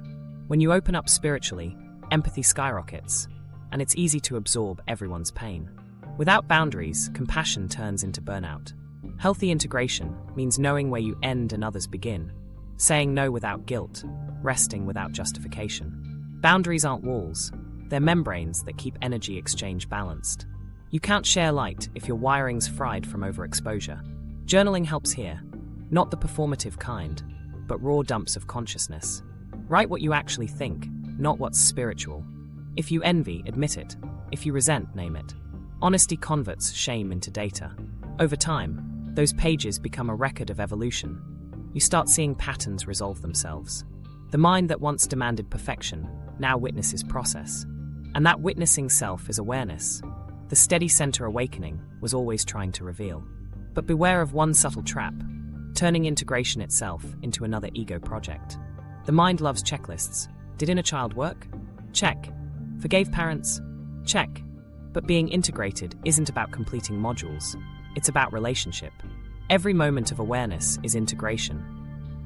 When you open up spiritually, empathy skyrockets, and it's easy to absorb everyone's pain. Without boundaries, compassion turns into burnout. Healthy integration means knowing where you end and others begin, saying no without guilt, resting without justification. Boundaries aren't walls, they're membranes that keep energy exchange balanced. You can't share light if your wiring's fried from overexposure. Journaling helps here, not the performative kind, but raw dumps of consciousness. Write what you actually think, not what's spiritual. If you envy, admit it. If you resent, name it. Honesty converts shame into data. Over time, those pages become a record of evolution. You start seeing patterns resolve themselves. The mind that once demanded perfection now witnesses process. And that witnessing self is awareness. The steady center awakening was always trying to reveal. But beware of one subtle trap, turning integration itself into another ego project. The mind loves checklists. Did inner child work? Check. Forgave parents? Check. But being integrated isn't about completing modules. It's about relationship. Every moment of awareness is integration.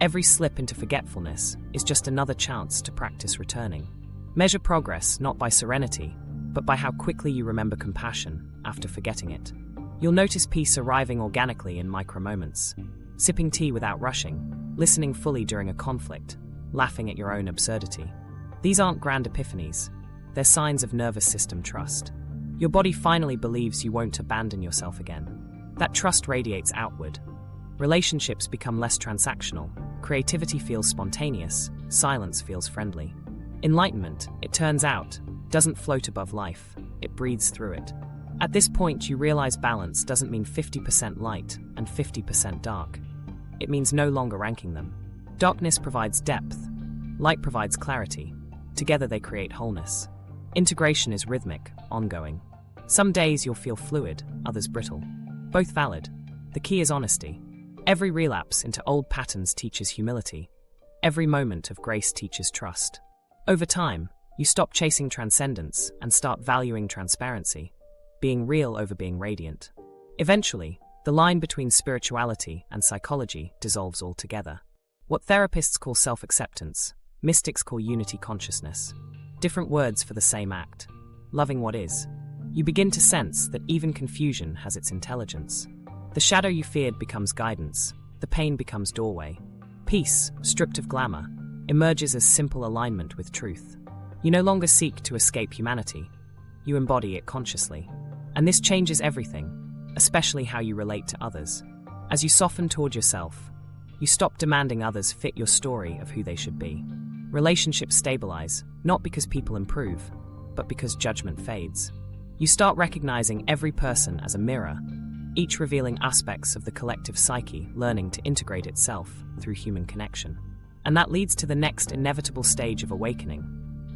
Every slip into forgetfulness is just another chance to practice returning. Measure progress not by serenity, but by how quickly you remember compassion after forgetting it. You'll notice peace arriving organically in micro moments. Sipping tea without rushing, listening fully during a conflict, laughing at your own absurdity. These aren't grand epiphanies. They're signs of nervous system trust. Your body finally believes you won't abandon yourself again. That trust radiates outward. Relationships become less transactional. Creativity feels spontaneous. Silence feels friendly. Enlightenment, it turns out, doesn't float above life. It breathes through it. At this point, you realize balance doesn't mean 50% light and 50% dark. It means no longer ranking them. Darkness provides depth. Light provides clarity. Together they create wholeness. Integration is rhythmic, ongoing. Some days you'll feel fluid, others brittle. Both valid. The key is honesty. Every relapse into old patterns teaches humility. Every moment of grace teaches trust. Over time, you stop chasing transcendence and start valuing transparency, being real over being radiant. Eventually, the line between spirituality and psychology dissolves altogether. What therapists call self-acceptance, mystics call unity consciousness. Different words for the same act. Loving what is. You begin to sense that even confusion has its intelligence. The shadow you feared becomes guidance. The pain becomes doorway. Peace, stripped of glamour, emerges as simple alignment with truth. You no longer seek to escape humanity. You embody it consciously. And this changes everything. especially how you relate to others. As you soften toward yourself, you stop demanding others fit your story of who they should be. Relationships stabilize, not because people improve, but because judgment fades. You start recognizing every person as a mirror, each revealing aspects of the collective psyche learning to integrate itself through human connection. And that leads to the next inevitable stage of awakening,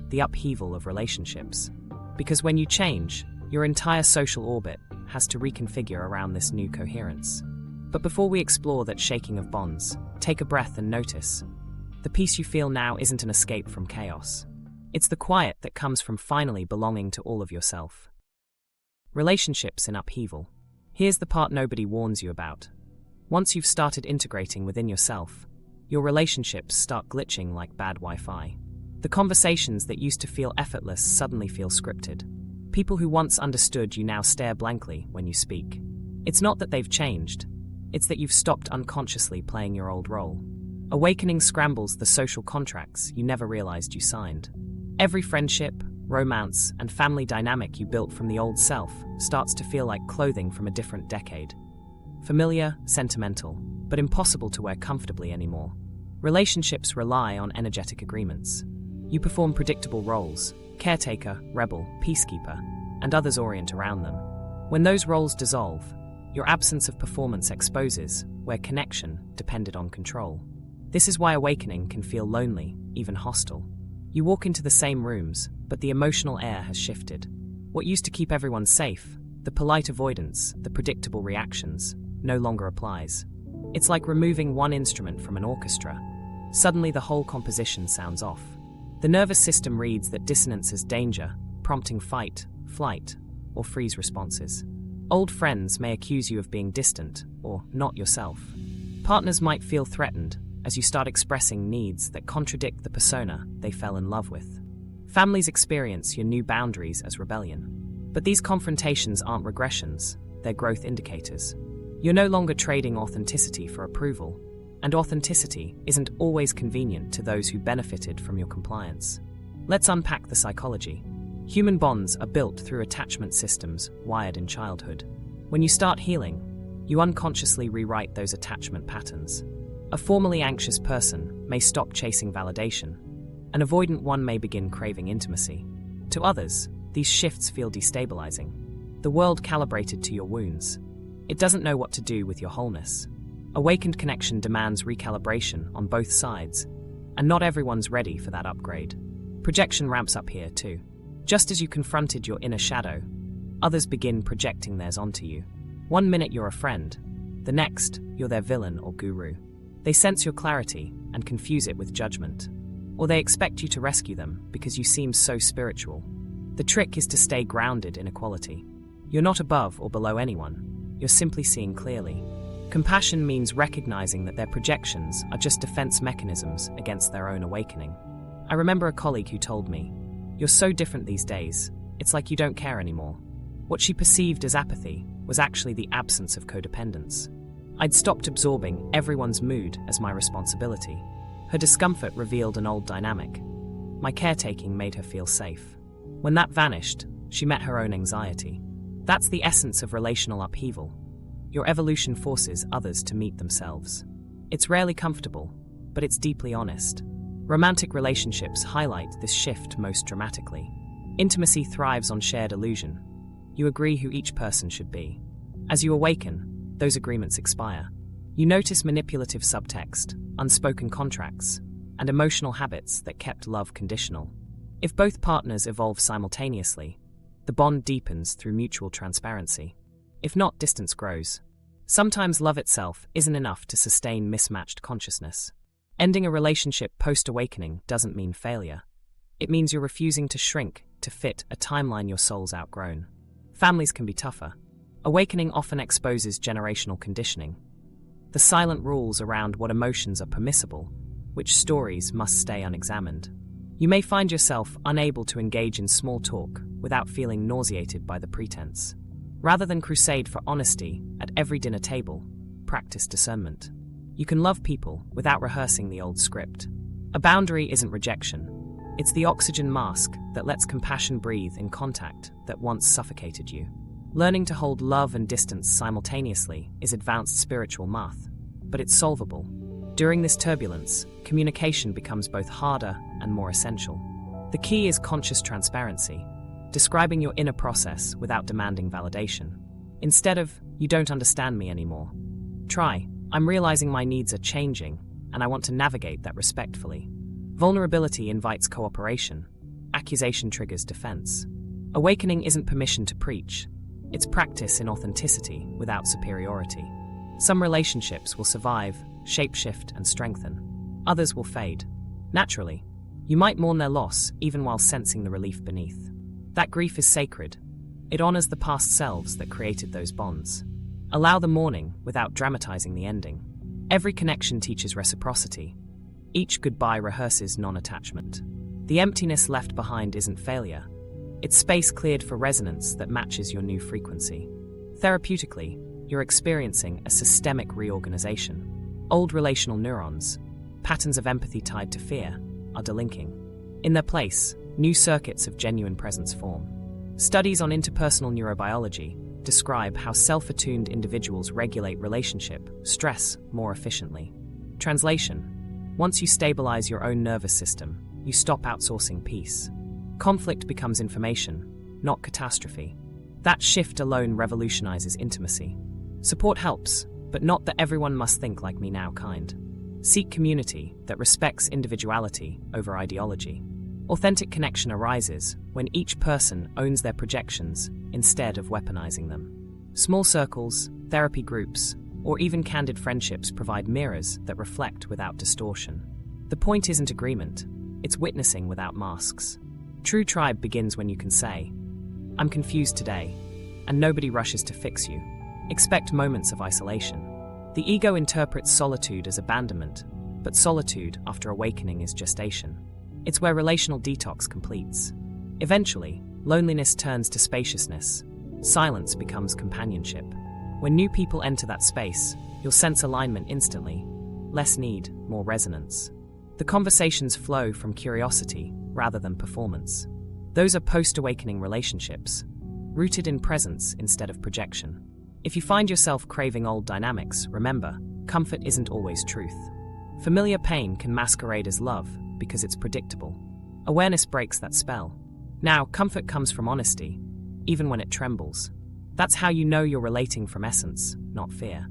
the upheaval of relationships. Because when you change, your entire social orbit has to reconfigure around this new coherence. But before we explore that shaking of bonds, take a breath and notice. The peace you feel now isn't an escape from chaos. It's the quiet that comes from finally belonging to all of yourself. Relationships in upheaval. Here's the part nobody warns you about. Once you've started integrating within yourself, your relationships start glitching like bad Wi-Fi. The conversations that used to feel effortless suddenly feel scripted. People who once understood you now stare blankly when you speak. It's not that they've changed, it's that you've stopped unconsciously playing your old role. Awakening scrambles the social contracts you never realized you signed. Every friendship, romance, and family dynamic you built from the old self starts to feel like clothing from a different decade. Familiar, sentimental, but impossible to wear comfortably anymore. Relationships rely on energetic agreements. You perform predictable roles: caretaker, rebel, peacekeeper, and others orient around them. When those roles dissolve, your absence of performance exposes where connection depended on control. This is why awakening can feel lonely, even hostile. You walk into the same rooms, but the emotional air has shifted. What used to keep everyone safe, the polite avoidance, the predictable reactions, no longer applies. It's like removing one instrument from an orchestra. Suddenly the whole composition sounds off. The nervous system reads that dissonance as danger, prompting fight, flight, or freeze responses. Old friends may accuse you of being distant or not yourself. Partners might feel threatened as you start expressing needs that contradict the persona they fell in love with. Families experience your new boundaries as rebellion. But these confrontations aren't regressions, they're growth indicators. You're no longer trading authenticity for approval, and authenticity isn't always convenient to those who benefited from your compliance. Let's unpack the psychology. Human bonds are built through attachment systems wired in childhood. When you start healing, you unconsciously rewrite those attachment patterns. A formerly anxious person may stop chasing validation. An avoidant one may begin craving intimacy. To others, these shifts feel destabilizing. The world calibrated to your wounds. It doesn't know what to do with your wholeness. Awakened connection demands recalibration on both sides, and not everyone's ready for that upgrade. Projection ramps up here too. Just as you confronted your inner shadow, others begin projecting theirs onto you. One minute you're a friend, the next you're their villain or guru. They sense your clarity and confuse it with judgment. Or they expect you to rescue them because you seem so spiritual. The trick is to stay grounded in equality. You're not above or below anyone. You're simply seeing clearly. Compassion means recognizing that their projections are just defense mechanisms against their own awakening. I remember a colleague who told me, "You're so different these days, it's like you don't care anymore." What she perceived as apathy was actually the absence of codependence. I'd stopped absorbing everyone's mood as my responsibility. Her discomfort revealed an old dynamic. My caretaking made her feel safe. When that vanished, she met her own anxiety. That's the essence of relational upheaval. Your evolution forces others to meet themselves. It's rarely comfortable, but it's deeply honest. Romantic relationships highlight this shift most dramatically. Intimacy thrives on shared illusion. You agree who each person should be. As you awaken, those agreements expire. You notice manipulative subtext, unspoken contracts, and emotional habits that kept love conditional. If both partners evolve simultaneously, the bond deepens through mutual transparency. If not, distance grows. Sometimes love itself isn't enough to sustain mismatched consciousness. Ending a relationship post-awakening doesn't mean failure. It means you're refusing to shrink to fit a timeline your soul's outgrown. Families can be tougher. Awakening often exposes generational conditioning. The silent rules around what emotions are permissible, which stories must stay unexamined. You may find yourself unable to engage in small talk without feeling nauseated by the pretense. Rather than crusade for honesty at every dinner table, practice discernment. You can love people without rehearsing the old script. A boundary isn't rejection. It's the oxygen mask that lets compassion breathe in contact that once suffocated you. Learning to hold love and distance simultaneously is advanced spiritual math, but it's solvable. During this turbulence, communication becomes both harder and more essential. The key is conscious transparency, describing your inner process without demanding validation. Instead of, "You don't understand me anymore," try, "I'm realizing my needs are changing, and I want to navigate that respectfully." Vulnerability invites cooperation. Accusation triggers defense. Awakening isn't permission to preach. It's practice in authenticity without superiority. Some relationships will survive, shapeshift, and strengthen. Others will fade. Naturally, you might mourn their loss even while sensing the relief beneath. That grief is sacred. It honors the past selves that created those bonds. Allow the mourning without dramatizing the ending. Every connection teaches reciprocity. Each goodbye rehearses non-attachment. The emptiness left behind isn't failure. It's space cleared for resonance that matches your new frequency. Therapeutically, you're experiencing a systemic reorganization. Old relational neurons, patterns of empathy tied to fear, are delinking. In their place, new circuits of genuine presence form. Studies on interpersonal neurobiology describe how self-attuned individuals regulate relationship stress more efficiently. Translation: once you stabilize your own nervous system, you stop outsourcing peace. Conflict becomes information, not catastrophe. That shift alone revolutionizes intimacy. Support helps, but not the everyone must think like me now kind. Seek community that respects individuality over ideology. Authentic connection arises when each person owns their projections instead of weaponizing them. Small circles, therapy groups, or even candid friendships provide mirrors that reflect without distortion. The point isn't agreement, it's witnessing without masks. True tribe begins when you can say, "I'm confused today," and nobody rushes to fix you. Expect moments of isolation. The ego interprets solitude as abandonment, but solitude after awakening is gestation. It's where relational detox completes. Eventually, loneliness turns to spaciousness. Silence becomes companionship. When new people enter that space, you'll sense alignment instantly. Less need, more resonance. The conversations flow from curiosity rather than performance. Those are post-awakening relationships, rooted in presence instead of projection. If you find yourself craving old dynamics, remember, comfort isn't always truth. Familiar pain can masquerade as love because it's predictable. Awareness breaks that spell. Now, comfort comes from honesty, even when it trembles. That's how you know you're relating from essence, not fear.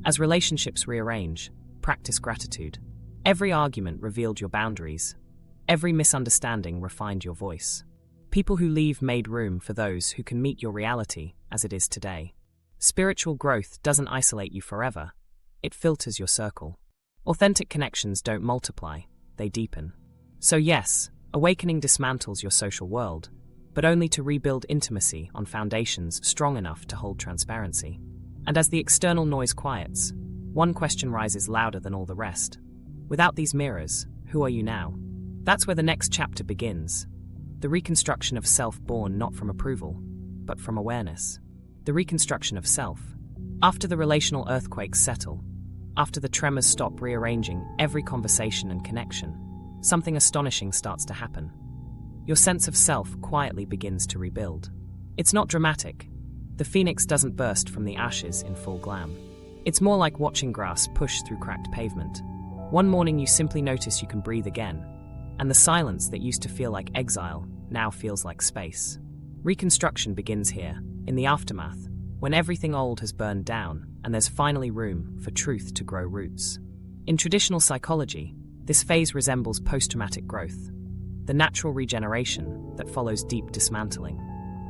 As relationships rearrange, practice gratitude. Every argument revealed your boundaries. Every misunderstanding refined your voice. People who leave made room for those who can meet your reality as it is today. Spiritual growth doesn't isolate you forever. It filters your circle. Authentic connections don't multiply, they deepen. So yes, awakening dismantles your social world, but only to rebuild intimacy on foundations strong enough to hold transparency. And as the external noise quiets, one question rises louder than all the rest. Without these mirrors, who are you now? That's where the next chapter begins. The reconstruction of self born not from approval, but from awareness. The reconstruction of self. After the relational earthquakes settle, after the tremors stop rearranging every conversation and connection, something astonishing starts to happen. Your sense of self quietly begins to rebuild. It's not dramatic. The phoenix doesn't burst from the ashes in full glam. It's more like watching grass push through cracked pavement. One morning you simply notice you can breathe again, and the silence that used to feel like exile now feels like space. Reconstruction begins here, in the aftermath, when everything old has burned down and there's finally room for truth to grow roots. In traditional psychology, this phase resembles post-traumatic growth, the natural regeneration that follows deep dismantling.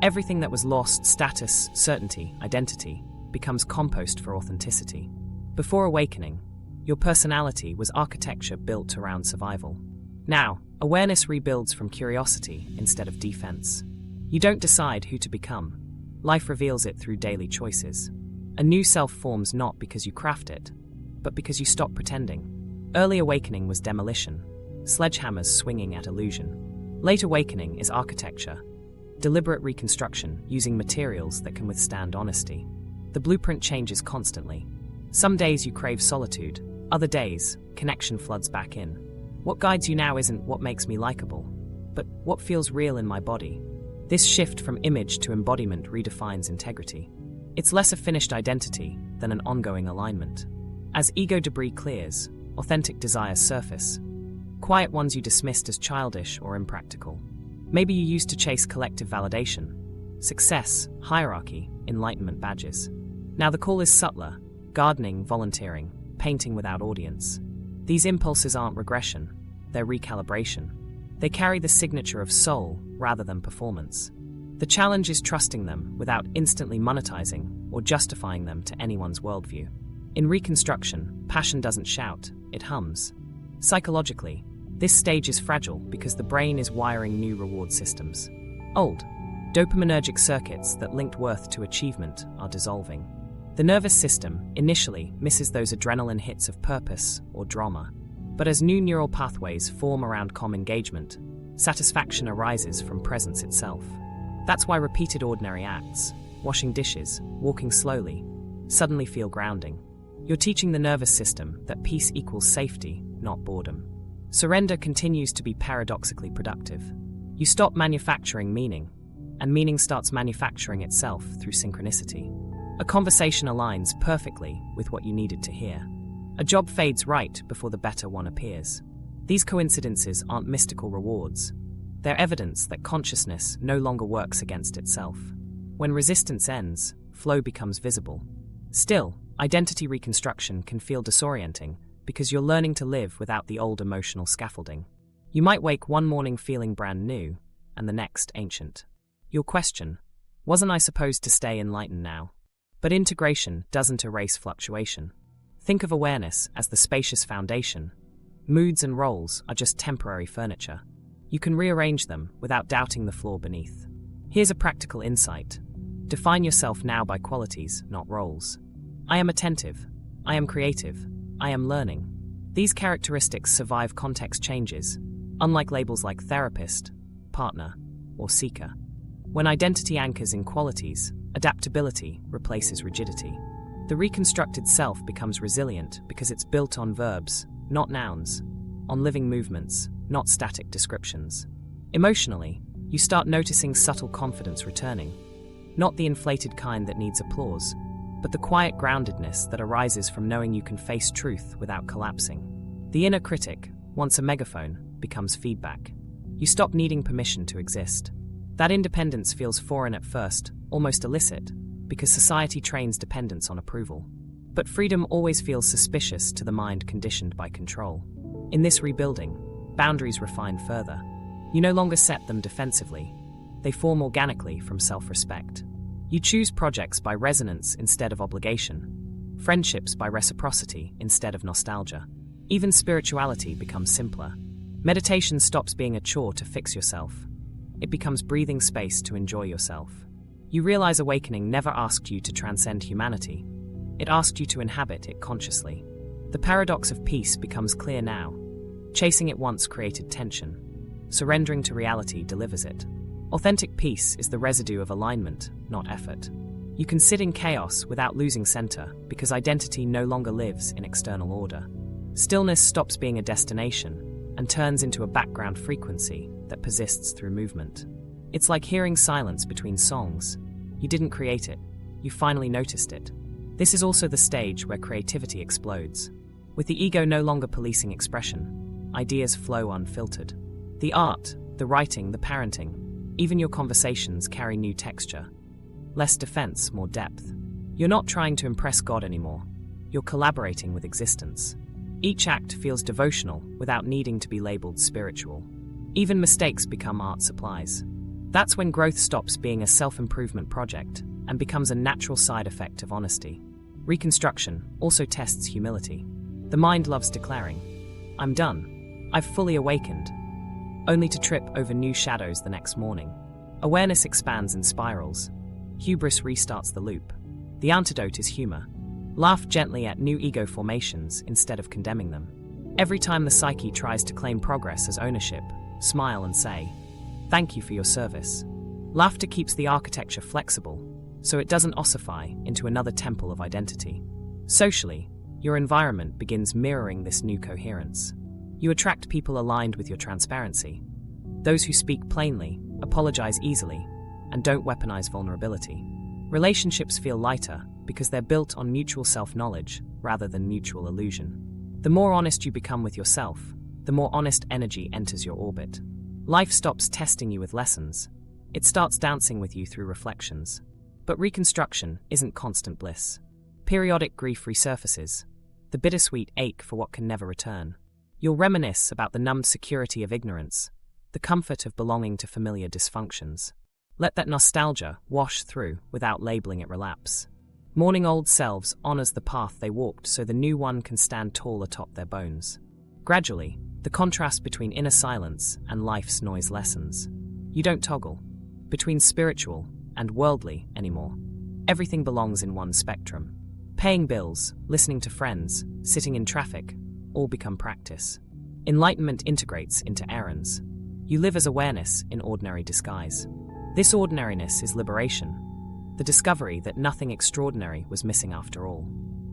Everything that was lost, status, certainty, identity, becomes compost for authenticity. Before awakening, your personality was architecture built around survival. Now, awareness rebuilds from curiosity instead of defense. You don't decide who to become. Life reveals it through daily choices. A new self forms not because you craft it, but because you stop pretending. Early awakening was demolition, sledgehammers swinging at illusion. Late awakening is architecture, deliberate reconstruction using materials that can withstand honesty. The blueprint changes constantly. Some days you crave solitude, other days, connection floods back in. What guides you now isn't what makes me likable, but what feels real in my body. This shift from image to embodiment redefines integrity. It's less a finished identity than an ongoing alignment. As ego debris clears, authentic desires surface. Quiet ones you dismissed as childish or impractical. Maybe you used to chase collective validation, success, hierarchy, enlightenment badges. Now the call is subtler: gardening, volunteering, painting without audience. These impulses aren't regression, they're recalibration. They carry the signature of soul rather than performance. The challenge is trusting them without instantly monetizing or justifying them to anyone's worldview. In Reconstruction, passion doesn't shout, it hums. Psychologically, this stage is fragile because the brain is wiring new reward systems. Old, dopaminergic circuits that linked worth to achievement are dissolving. The nervous system initially misses those adrenaline hits of purpose or drama. But as new neural pathways form around calm engagement, satisfaction arises from presence itself. That's why repeated ordinary acts, washing dishes, walking slowly, suddenly feel grounding. You're teaching the nervous system that peace equals safety, not boredom. Surrender continues to be paradoxically productive. You stop manufacturing meaning, and meaning starts manufacturing itself through synchronicity. A conversation aligns perfectly with what you needed to hear. A job fades right before the better one appears. These coincidences aren't mystical rewards. They're evidence that consciousness no longer works against itself. When resistance ends, flow becomes visible. Still, identity reconstruction can feel disorienting because you're learning to live without the old emotional scaffolding. You might wake one morning feeling brand new, and the next ancient. You'll question, wasn't I supposed to stay enlightened now? But integration doesn't erase fluctuation. Think of awareness as the spacious foundation. Moods and roles are just temporary furniture. You can rearrange them without doubting the floor beneath. Here's a practical insight. Define yourself now by qualities, not roles. I am attentive. I am creative. I am learning. These characteristics survive context changes, unlike labels like therapist, partner, or seeker. When identity anchors in qualities, adaptability replaces rigidity. The reconstructed self becomes resilient because it's built on verbs, not nouns, on living movements, not static descriptions. Emotionally, you start noticing subtle confidence returning, not the inflated kind that needs applause, but the quiet groundedness that arises from knowing you can face truth without collapsing. The inner critic, once a megaphone, becomes feedback. You stop needing permission to exist. That independence feels foreign at first, almost illicit, because society trains dependence on approval. But freedom always feels suspicious to the mind conditioned by control. In this rebuilding, boundaries refine further. You no longer set them defensively. They form organically from self-respect. You choose projects by resonance instead of obligation, friendships by reciprocity instead of nostalgia. Even spirituality becomes simpler. Meditation stops being a chore to fix yourself. It becomes breathing space to enjoy yourself. You realize awakening never asked you to transcend humanity. It asked you to inhabit it consciously. The paradox of peace becomes clear now. Chasing it once created tension. Surrendering to reality delivers it. Authentic peace is the residue of alignment, not effort. You can sit in chaos without losing center because identity no longer lives in external order. Stillness stops being a destination and turns into a background frequency that persists through movement. It's like hearing silence between songs. You didn't create it, you finally noticed it. This is also the stage where creativity explodes. With the ego no longer policing expression, ideas flow unfiltered. The art, the writing, the parenting, even your conversations carry new texture. Less defense, more depth. You're not trying to impress God anymore. You're collaborating with existence. Each act feels devotional without needing to be labeled spiritual. Even mistakes become art supplies. That's when growth stops being a self-improvement project and becomes a natural side effect of honesty. Reconstruction also tests humility. The mind loves declaring, "I'm done. I've fully awakened," only to trip over new shadows the next morning. Awareness expands and spirals. Hubris restarts the loop. The antidote is humor. Laugh gently at new ego formations instead of condemning them. Every time the psyche tries to claim progress as ownership, smile and say, "Thank you for your service." Laughter keeps the architecture flexible, so it doesn't ossify into another temple of identity. Socially, your environment begins mirroring this new coherence. You attract people aligned with your transparency. Those who speak plainly, apologize easily, and don't weaponize vulnerability. Relationships feel lighter because they're built on mutual self-knowledge rather than mutual illusion. The more honest you become with yourself, the more honest energy enters your orbit. Life stops testing you with lessons. It starts dancing with you through reflections. But reconstruction isn't constant bliss. Periodic grief resurfaces, the bittersweet ache for what can never return. You'll reminisce about the numbed security of ignorance, the comfort of belonging to familiar dysfunctions. Let that nostalgia wash through without labeling it relapse. Mourning old selves honors the path they walked so the new one can stand tall atop their bones. Gradually, the contrast between inner silence and life's noise lessens. You don't toggle between spiritual and worldly anymore. Everything belongs in one spectrum. Paying bills, listening to friends, sitting in traffic, all become practice. Enlightenment integrates into errands. You live as awareness in ordinary disguise. This ordinariness is liberation, the discovery that nothing extraordinary was missing after all.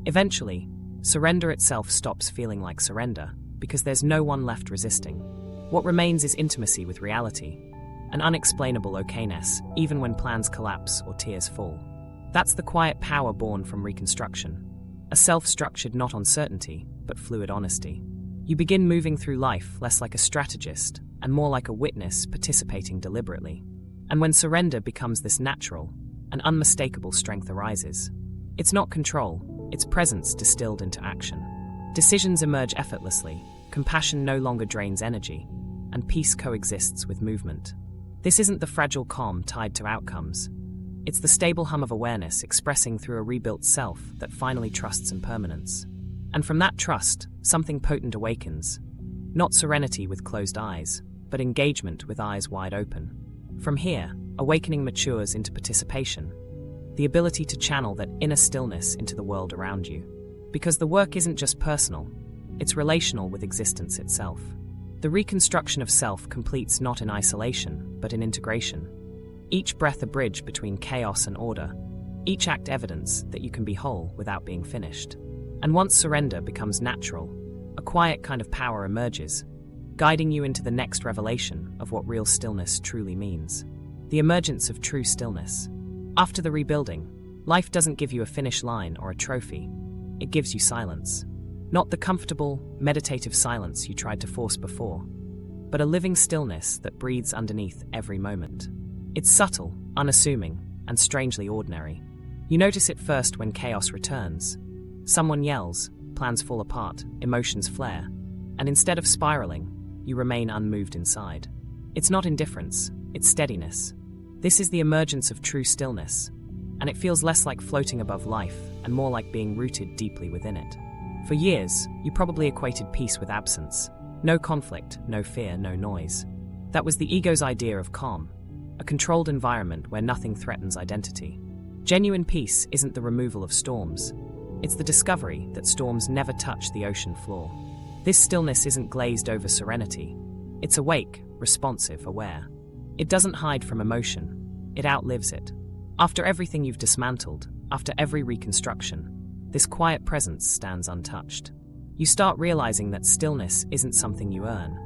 Eventually, surrender itself stops feeling like surrender because there's no one left resisting. What remains is intimacy with reality, an unexplainable okayness even when plans collapse or tears fall. That's the quiet power born from reconstruction, a self structured not on certainty, but fluid honesty. You begin moving through life less like a strategist and more like a witness participating deliberately. And when surrender becomes this natural, an unmistakable strength arises. It's not control, it's presence distilled into action. Decisions emerge effortlessly, compassion no longer drains energy, and peace coexists with movement. This isn't the fragile calm tied to outcomes. It's the stable hum of awareness expressing through a rebuilt self that finally trusts impermanence. And from that trust, something potent awakens. Not serenity with closed eyes, but engagement with eyes wide open. From here, awakening matures into participation, the ability to channel that inner stillness into the world around you. Because the work isn't just personal, it's relational with existence itself. The reconstruction of self completes not in isolation, but in integration. Each breath a bridge between chaos and order, each act evidence that you can be whole without being finished. And once surrender becomes natural, a quiet kind of power emerges, guiding you into the next revelation of what real stillness truly means. The emergence of true stillness. After the rebuilding, life doesn't give you a finish line or a trophy. It gives you silence. Not the comfortable, meditative silence you tried to force before, but a living stillness that breathes underneath every moment. It's subtle, unassuming, and strangely ordinary. You notice it first when chaos returns. Someone yells, plans fall apart, emotions flare, and instead of spiraling, you remain unmoved inside. It's not indifference, it's steadiness. This is the emergence of true stillness, and it feels less like floating above life and more like being rooted deeply within it. For years, you probably equated peace with absence. No conflict, no fear, no noise. That was the ego's idea of calm, a controlled environment where nothing threatens identity. Genuine peace isn't the removal of storms. It's the discovery that storms never touch the ocean floor. This stillness isn't glazed over serenity. It's awake, responsive, aware. It doesn't hide from emotion. It outlives it. After everything you've dismantled, after every reconstruction, this quiet presence stands untouched. You start realizing that stillness isn't something you earn.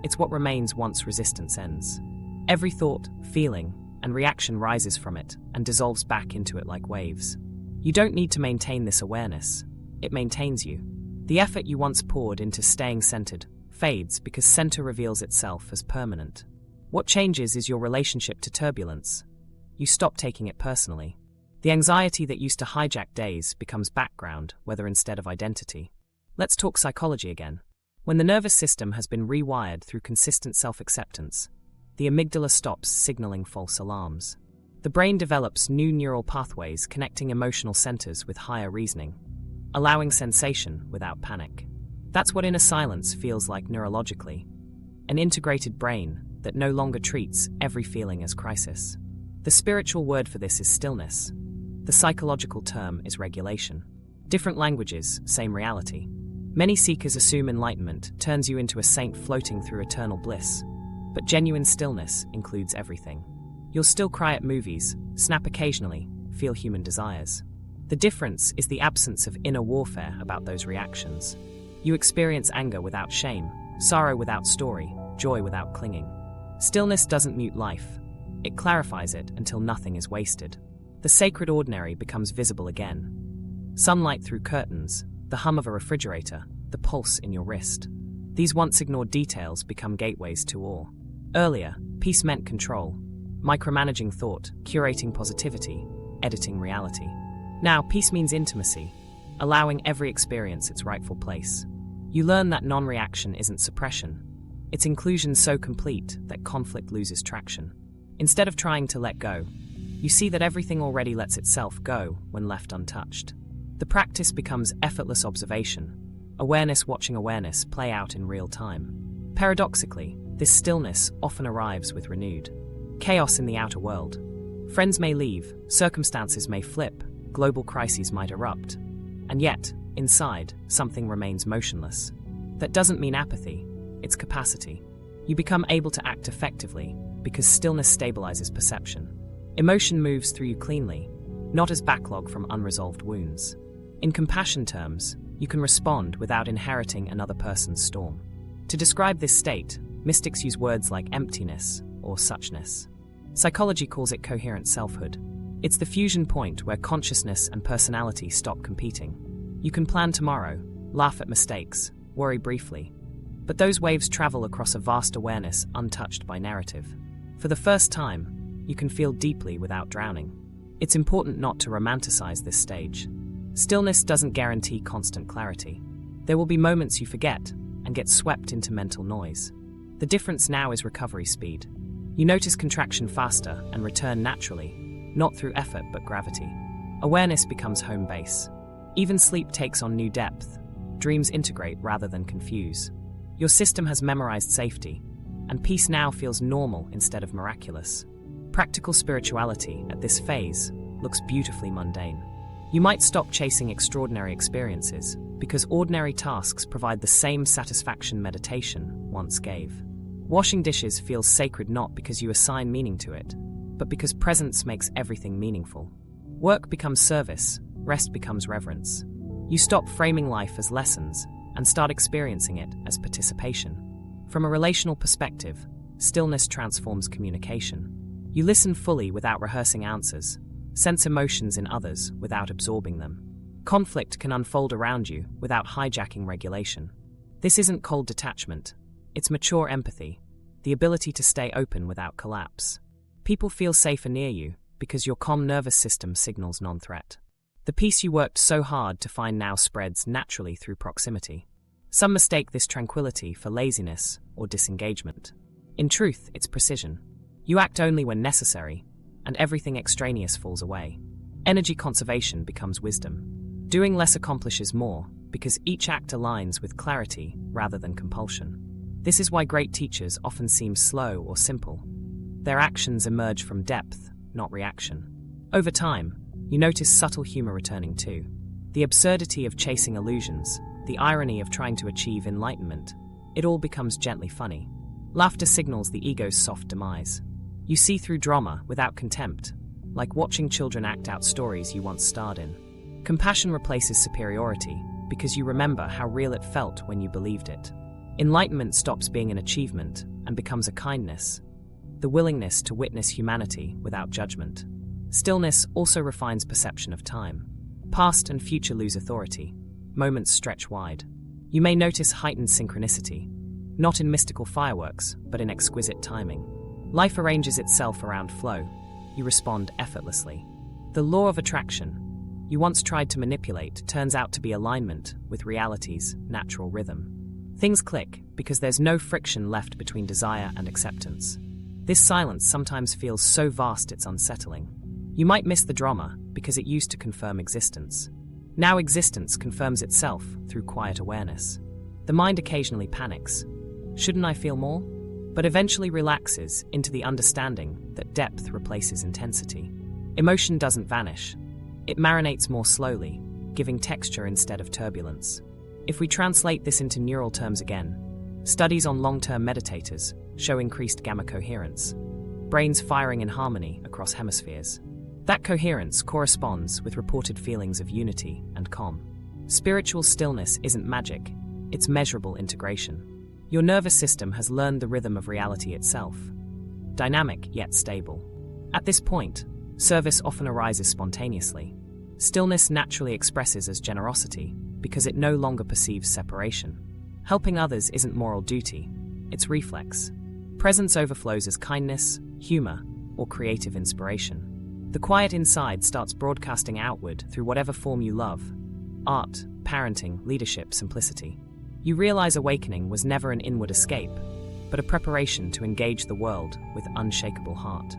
It's what remains once resistance ends. Every thought, feeling, and reaction rises from it and dissolves back into it like waves. You don't need to maintain this awareness. It maintains you. The effort you once poured into staying centered fades because center reveals itself as permanent. What changes is your relationship to turbulence. You stop taking it personally. The anxiety that used to hijack days becomes background, whether instead of identity. Let's talk psychology again. When the nervous system has been rewired through consistent self-acceptance, the amygdala stops signaling false alarms. The brain develops new neural pathways connecting emotional centers with higher reasoning, allowing sensation without panic. That's what inner silence feels like neurologically. An integrated brain that no longer treats every feeling as crisis. The spiritual word for this is stillness. The psychological term is regulation. Different languages, same reality. Many seekers assume enlightenment turns you into a saint floating through eternal bliss. But genuine stillness includes everything. You'll still cry at movies, snap occasionally, feel human desires. The difference is the absence of inner warfare about those reactions. You experience anger without shame, sorrow without story, joy without clinging. Stillness doesn't mute life. it clarifies it until nothing is wasted. The sacred ordinary becomes visible again. Sunlight through curtains, the hum of a refrigerator, the pulse in your wrist. These once ignored details become gateways to awe. Earlier, peace meant control, micromanaging thought, curating positivity, editing reality. Now, peace means intimacy, allowing every experience its rightful place. You learn that non-reaction isn't suppression. It's inclusion so complete that conflict loses traction. Instead of trying to let go, you see that everything already lets itself go when left untouched. The practice becomes effortless observation, awareness watching awareness play out in real time. Paradoxically, this stillness often arrives with renewed chaos in the outer world. Friends may leave, circumstances may flip, global crises might erupt. And yet, inside, something remains motionless. That doesn't mean apathy, it's capacity. You become able to act effectively because stillness stabilizes perception. Emotion moves through you cleanly, not as backlog from unresolved wounds. In compassion terms, you can respond without inheriting another person's storm. To describe this state, mystics use words like emptiness or suchness. Psychology calls it coherent selfhood. It's the fusion point where consciousness and personality stop competing. You can plan tomorrow, laugh at mistakes, worry briefly. But those waves travel across a vast awareness untouched by narrative. For the first time, you can feel deeply without drowning. It's important not to romanticize this stage. Stillness doesn't guarantee constant clarity. There will be moments you forget and get swept into mental noise. The difference now is recovery speed. You notice contraction faster and return naturally, not through effort but gravity. Awareness becomes home base. Even sleep takes on new depth. Dreams integrate rather than confuse. Your system has memorized safety, and peace now feels normal instead of miraculous. Practical spirituality, at this phase, looks beautifully mundane. You might stop chasing extraordinary experiences because ordinary tasks provide the same satisfaction meditation once gave. Washing dishes feels sacred not because you assign meaning to it, but because presence makes everything meaningful. Work becomes service, rest becomes reverence. You stop framing life as lessons and start experiencing it as participation. From a relational perspective, stillness transforms communication. You listen fully without rehearsing answers, sense emotions in others without absorbing them. Conflict can unfold around you without hijacking regulation. This isn't cold detachment, it's mature empathy, the ability to stay open without collapse. People feel safer near you because your calm nervous system signals non-threat. The peace you worked so hard to find now spreads naturally through proximity. Some mistake this tranquility for laziness or disengagement. In truth, it's precision. You act only when necessary, and everything extraneous falls away. Energy conservation becomes wisdom. Doing less accomplishes more because each act aligns with clarity rather than compulsion. This is why great teachers often seem slow or simple. Their actions emerge from depth, not reaction. Over time, you notice subtle humor returning too. The absurdity of chasing illusions, the irony of trying to achieve enlightenment, it all becomes gently funny. Laughter signals the ego's soft demise. You see through drama without contempt, like watching children act out stories you once starred in. Compassion replaces superiority because you remember how real it felt when you believed it. Enlightenment stops being an achievement and becomes a kindness, the willingness to witness humanity without judgment. Stillness also refines perception of time. Past and future lose authority. Moments stretch wide. You may notice heightened synchronicity, not in mystical fireworks, but in exquisite timing. Life arranges itself around flow. You respond effortlessly. The law of attraction, you once tried to manipulate, turns out to be alignment with reality's natural rhythm. Things click because there's no friction left between desire and acceptance. This silence sometimes feels so vast it's unsettling. You might miss the drama because it used to confirm existence. Now existence confirms itself through quiet awareness. The mind occasionally panics. Shouldn't I feel more? But eventually relaxes into the understanding that depth replaces intensity. Emotion doesn't vanish. It marinates more slowly, giving texture instead of turbulence. If we translate this into neural terms again, studies on long-term meditators show increased gamma coherence, brains firing in harmony across hemispheres. That coherence corresponds with reported feelings of unity and calm. Spiritual stillness isn't magic, it's measurable integration. Your nervous system has learned the rhythm of reality itself. Dynamic yet stable. At this point, service often arises spontaneously. Stillness naturally expresses as generosity because it no longer perceives separation. Helping others isn't moral duty, it's reflex. Presence overflows as kindness, humor, or creative inspiration. The quiet inside starts broadcasting outward through whatever form you love: art, parenting, leadership, simplicity. You realize awakening was never an inward escape, but a preparation to engage the world with unshakable heart.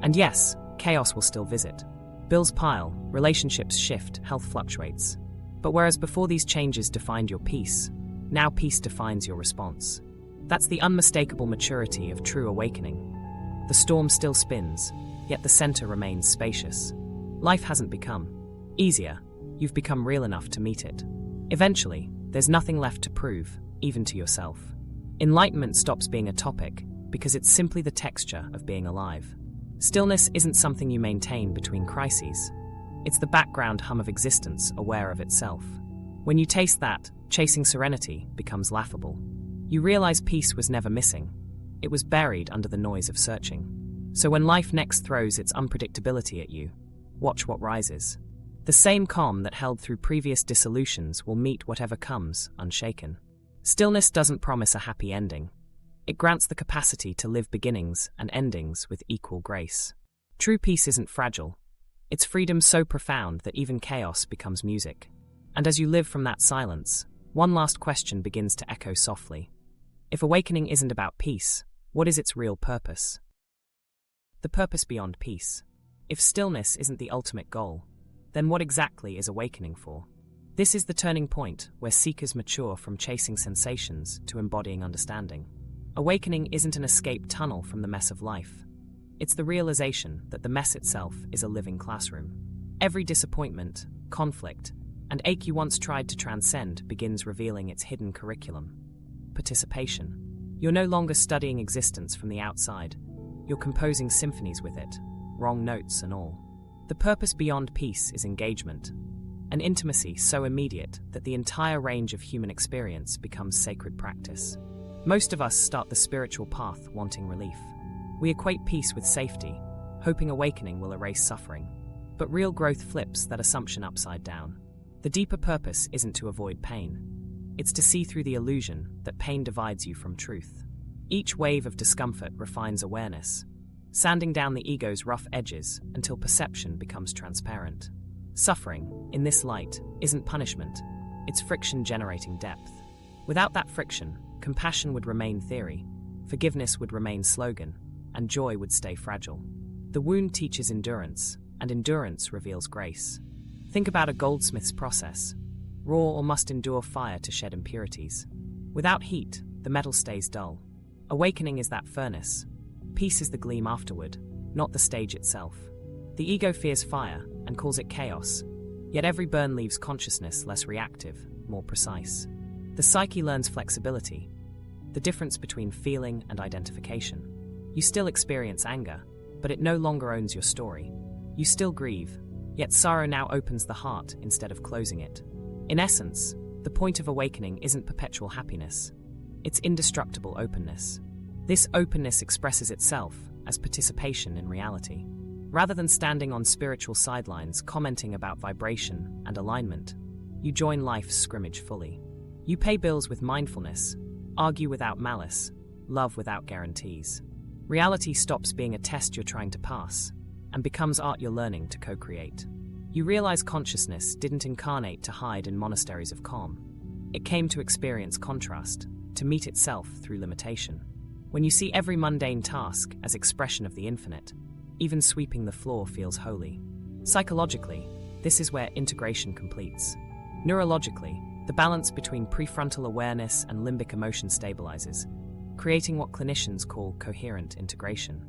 And yes, chaos will still visit. Bills pile, relationships shift, health fluctuates. But whereas before these changes defined your peace, now peace defines your response. That's the unmistakable maturity of true awakening. The storm still spins, yet the center remains spacious. Life hasn't become easier, you've become real enough to meet it. Eventually, there's nothing left to prove, even to yourself. Enlightenment stops being a topic because it's simply the texture of being alive. Stillness isn't something you maintain between crises. It's the background hum of existence aware of itself. When you taste that, chasing serenity becomes laughable. You realize peace was never missing. It was buried under the noise of searching. So when life next throws its unpredictability at you, watch what rises. The same calm that held through previous dissolutions will meet whatever comes, unshaken. Stillness doesn't promise a happy ending. It grants the capacity to live beginnings and endings with equal grace. True peace isn't fragile. It's freedom so profound that even chaos becomes music. And as you live from that silence, one last question begins to echo softly. If awakening isn't about peace, what is its real purpose? The purpose beyond peace. If stillness isn't the ultimate goal, then what exactly is awakening for? This is the turning point where seekers mature from chasing sensations to embodying understanding. Awakening isn't an escape tunnel from the mess of life. It's the realization that the mess itself is a living classroom. Every disappointment, conflict, and ache you once tried to transcend begins revealing its hidden curriculum. Participation. You're no longer studying existence from the outside. You're composing symphonies with it, wrong notes and all. The purpose beyond peace is engagement, an intimacy so immediate that the entire range of human experience becomes sacred practice. Most of us start the spiritual path wanting relief. We equate peace with safety, hoping awakening will erase suffering. But real growth flips that assumption upside down. The deeper purpose isn't to avoid pain. It's to see through the illusion that pain divides you from truth. Each wave of discomfort refines awareness, sanding down the ego's rough edges until perception becomes transparent. Suffering, in this light, isn't punishment. It's friction generating depth. Without that friction, compassion would remain theory, forgiveness would remain slogan, and joy would stay fragile. The wound teaches endurance, and endurance reveals grace. Think about a goldsmith's process. Raw or must endure fire to shed impurities. Without heat, the metal stays dull. Awakening is that furnace. Peace is the gleam afterward, not the stage itself. The ego fears fire and calls it chaos, yet every burn leaves consciousness less reactive, more precise. The psyche learns flexibility, the difference between feeling and identification. You still experience anger, but it no longer owns your story. You still grieve, yet sorrow now opens the heart instead of closing it. In essence, the point of awakening isn't perpetual happiness. It's indestructible openness. This openness expresses itself as participation in reality. Rather than standing on spiritual sidelines commenting about vibration and alignment, you join life's scrimmage fully. You pay bills with mindfulness, argue without malice, love without guarantees. Reality stops being a test you're trying to pass and becomes art you're learning to co-create. You realize consciousness didn't incarnate to hide in monasteries of calm. It came to experience contrast, to meet itself through limitation. When you see every mundane task as expression of the infinite, even sweeping the floor feels holy. Psychologically, this is where integration completes. Neurologically, the balance between prefrontal awareness and limbic emotion stabilizes, creating what clinicians call coherent integration.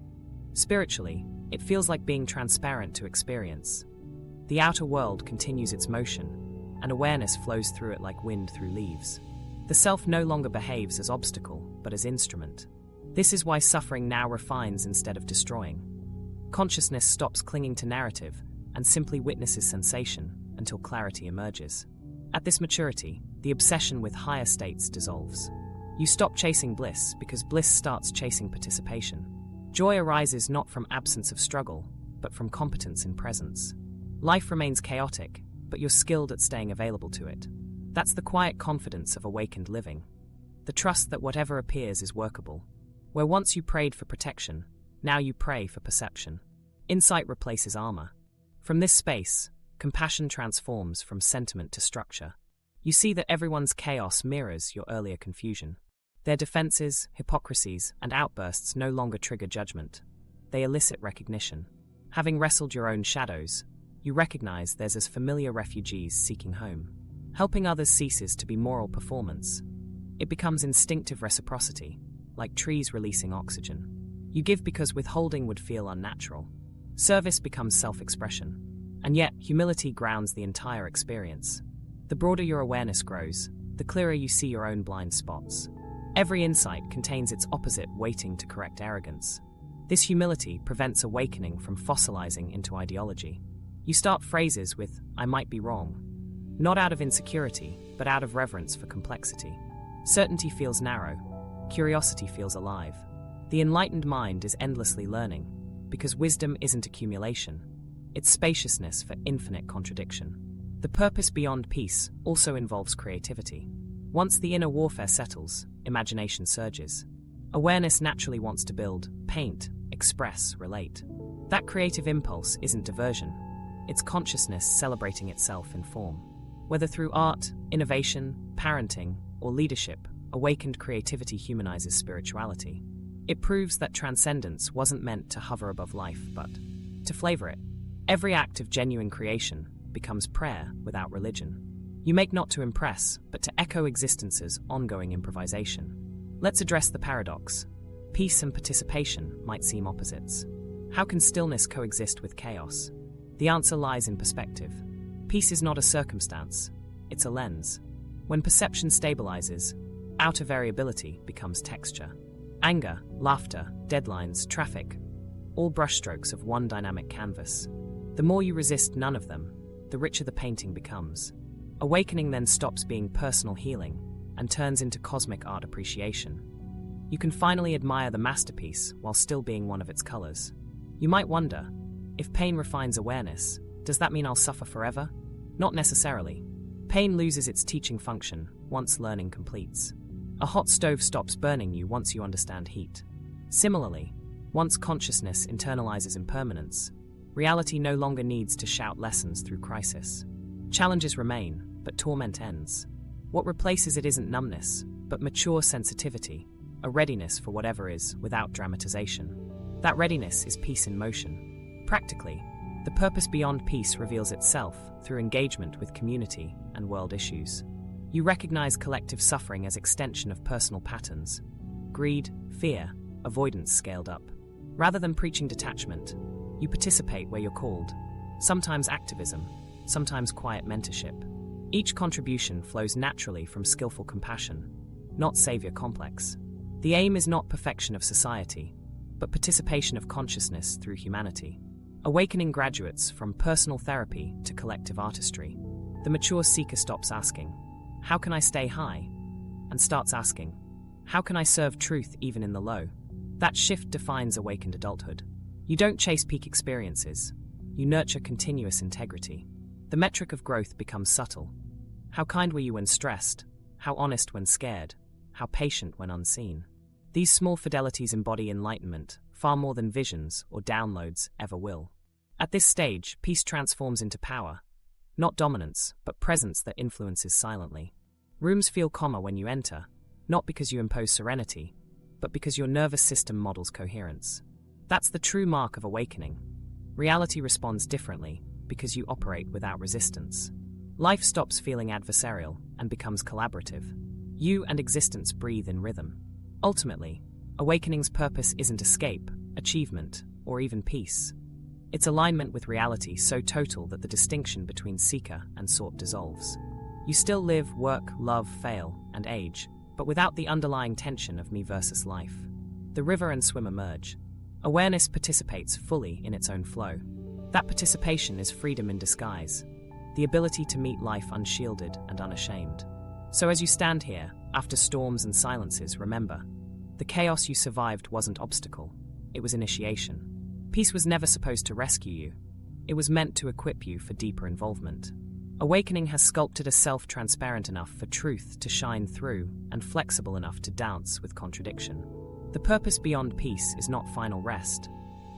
Spiritually, it feels like being transparent to experience. The outer world continues its motion, and awareness flows through it like wind through leaves. The self no longer behaves as obstacle, but as instrument. This is why suffering now refines instead of destroying. Consciousness stops clinging to narrative and simply witnesses sensation until clarity emerges. At this maturity, the obsession with higher states dissolves. You stop chasing bliss because bliss starts chasing participation. Joy arises not from absence of struggle, but from competence in presence. Life remains chaotic, but you're skilled at staying available to it. That's the quiet confidence of awakened living. The trust that whatever appears is workable. Where once you prayed for protection, now you pray for perception. Insight replaces armor. From this space, compassion transforms from sentiment to structure. You see that everyone's chaos mirrors your earlier confusion. Their defenses, hypocrisies, and outbursts no longer trigger judgment. They elicit recognition. Having wrestled your own shadows, you recognize there's as familiar refugees seeking home. Helping others ceases to be moral performance. It becomes instinctive reciprocity, like trees releasing oxygen. You give because withholding would feel unnatural. Service becomes self-expression. And yet, humility grounds the entire experience. The broader your awareness grows, the clearer you see your own blind spots. Every insight contains its opposite waiting to correct arrogance. This humility prevents awakening from fossilizing into ideology. You start phrases with, "I might be wrong," not out of insecurity, but out of reverence for complexity. Certainty feels narrow. Curiosity feels alive. The enlightened mind is endlessly learning, because wisdom isn't accumulation. It's spaciousness for infinite contradiction. The purpose beyond peace also involves creativity. Once the inner warfare settles, imagination surges. Awareness naturally wants to build, paint, express, relate. That creative impulse isn't diversion. It's consciousness celebrating itself in form. Whether through art, innovation, parenting, or leadership, awakened creativity humanizes spirituality. It proves that transcendence wasn't meant to hover above life, but to flavor it. Every act of genuine creation becomes prayer without religion. You make not to impress, but to echo existence's ongoing improvisation. Let's address the paradox. Peace and participation might seem opposites. How can stillness coexist with chaos? The answer lies in perspective. Peace is not a circumstance, it's a lens. When perception stabilizes, outer variability becomes texture. Anger, laughter, deadlines, traffic, all brushstrokes of one dynamic canvas. The more you resist none of them, the richer the painting becomes. Awakening then stops being personal healing and turns into cosmic art appreciation. You can finally admire the masterpiece while still being one of its colors. You might wonder, if pain refines awareness, does that mean I'll suffer forever? Not necessarily. Pain loses its teaching function once learning completes. A hot stove stops burning you once you understand heat. Similarly, once consciousness internalizes impermanence, reality no longer needs to shout lessons through crisis. Challenges remain, but torment ends. What replaces it isn't numbness, but mature sensitivity, a readiness for whatever is without dramatization. That readiness is peace in motion. Practically, the purpose beyond peace reveals itself through engagement with community and world issues. You recognize collective suffering as extension of personal patterns. Greed, fear, avoidance scaled up. Rather than preaching detachment, you participate where you're called. Sometimes activism, sometimes quiet mentorship. Each contribution flows naturally from skillful compassion, not savior complex. The aim is not perfection of society, but participation of consciousness through humanity. Awakening graduates from personal therapy to collective artistry. The mature seeker stops asking, "How can I stay high?" and starts asking, "How can I serve truth even in the low?" That shift defines awakened adulthood. You don't chase peak experiences, you nurture continuous integrity. The metric of growth becomes subtle. How kind were you when stressed? How honest when scared? How patient when unseen? These small fidelities embody enlightenment, far more than visions or downloads ever will. At this stage, peace transforms into power. Not dominance, but presence that influences silently. Rooms feel calmer when you enter, not because you impose serenity, but because your nervous system models coherence. That's the true mark of awakening. Reality responds differently because you operate without resistance. Life stops feeling adversarial and becomes collaborative. You and existence breathe in rhythm. Ultimately, awakening's purpose isn't escape, achievement, or even peace. It's alignment with reality so total that the distinction between seeker and sought dissolves. You still live, work, love, fail, and age, but without the underlying tension of me versus life. The river and swimmer merge. Awareness participates fully in its own flow. That participation is freedom in disguise, the ability to meet life unshielded and unashamed. So as you stand here, after storms and silences, remember, the chaos you survived wasn't obstacle. it was initiation. Peace was never supposed to rescue you. It was meant to equip you for deeper involvement. Awakening has sculpted a self transparent enough for truth to shine through and flexible enough to dance with contradiction. The purpose beyond peace is not final rest.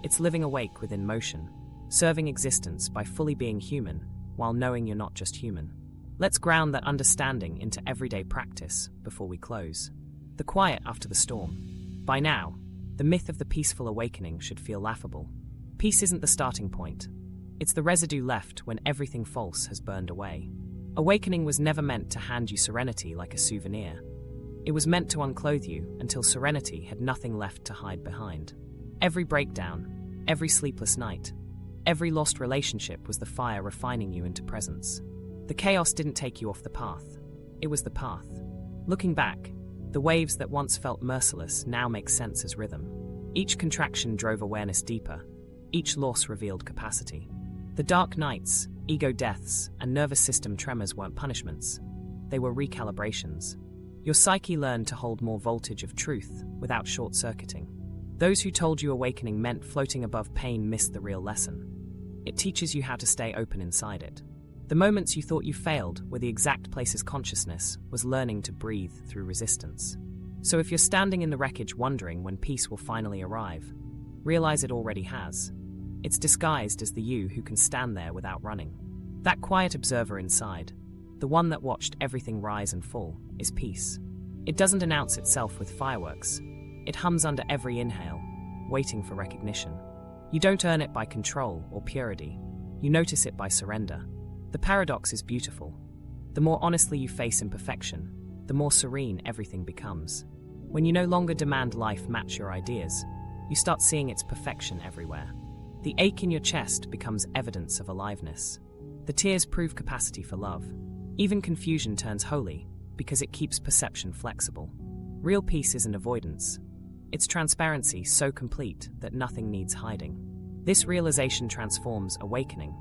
It's living awake within motion, serving existence by fully being human while knowing you're not just human. Let's ground that understanding into everyday practice before we close. The quiet after the storm. By now, the myth of the peaceful awakening should feel laughable. Peace isn't the starting point. It's the residue left when everything false has burned away. Awakening was never meant to hand you serenity like a souvenir. It was meant to unclothe you until serenity had nothing left to hide behind. Every breakdown, every sleepless night, every lost relationship was the fire refining you into presence. The chaos didn't take you off the path. It was the path. Looking back, the waves that once felt merciless now make sense as rhythm. Each contraction drove awareness deeper. Each loss revealed capacity. The dark nights, ego deaths, and nervous system tremors weren't punishments. They were recalibrations. Your psyche learned to hold more voltage of truth without short-circuiting. Those who told you awakening meant floating above pain missed the real lesson. It teaches you how to stay open inside it. The moments you thought you failed were the exact places consciousness was learning to breathe through resistance. So if you're standing in the wreckage wondering when peace will finally arrive, realize it already has. It's disguised as the you who can stand there without running. That quiet observer inside, the one that watched everything rise and fall, is peace. It doesn't announce itself with fireworks. It hums under every inhale, waiting for recognition. You don't earn it by control or purity. You notice it by surrender. The paradox is beautiful. The more honestly you face imperfection, the more serene everything becomes. When you no longer demand life match your ideas, you start seeing its perfection everywhere. The ache in your chest becomes evidence of aliveness. The tears prove capacity for love. Even confusion turns holy because it keeps perception flexible. Real peace isn't avoidance. It's transparency so complete that nothing needs hiding. This realization transforms awakening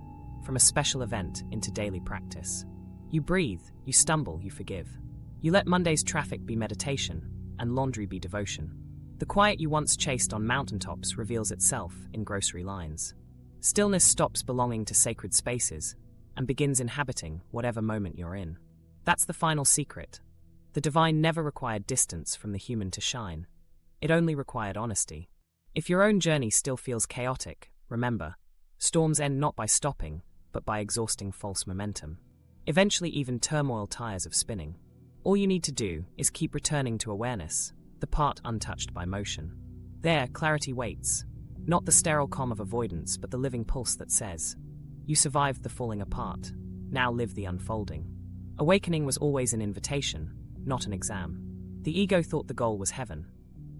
from a special event into daily practice. You breathe, you stumble, you forgive. You let Monday's traffic be meditation and laundry be devotion. The quiet you once chased on mountaintops reveals itself in grocery lines. Stillness stops belonging to sacred spaces and begins inhabiting whatever moment you're in. That's the final secret. The divine never required distance from the human to shine. It only required honesty. If your own journey still feels chaotic, remember, storms end not by stopping, but by exhausting false momentum. Eventually even turmoil tires of spinning. All you need to do is keep returning to awareness, the part untouched by motion. There, clarity waits. Not the sterile calm of avoidance, but the living pulse that says, you survived the falling apart, now live the unfolding. Awakening was always an invitation, not an exam. The ego thought the goal was heaven.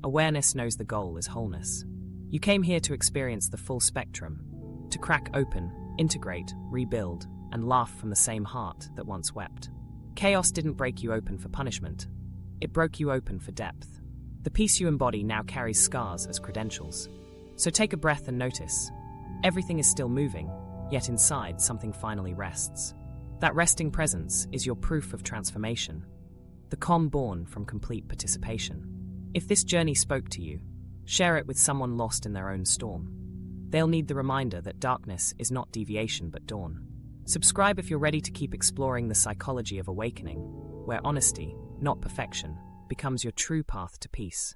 Awareness knows the goal is wholeness. You came here to experience the full spectrum, to crack open, integrate, rebuild, and laugh from the same heart that once wept. Chaos didn't break you open for punishment. It broke you open for depth. The peace you embody now carries scars as credentials. So take a breath and notice. Everything is still moving, yet inside something finally rests. That resting presence is your proof of transformation, the calm born from complete participation. If this journey spoke to you, share it with someone lost in their own storm. They'll need the reminder that darkness is not deviation but dawn. Subscribe if you're ready to keep exploring the psychology of awakening, where honesty, not perfection, becomes your true path to peace.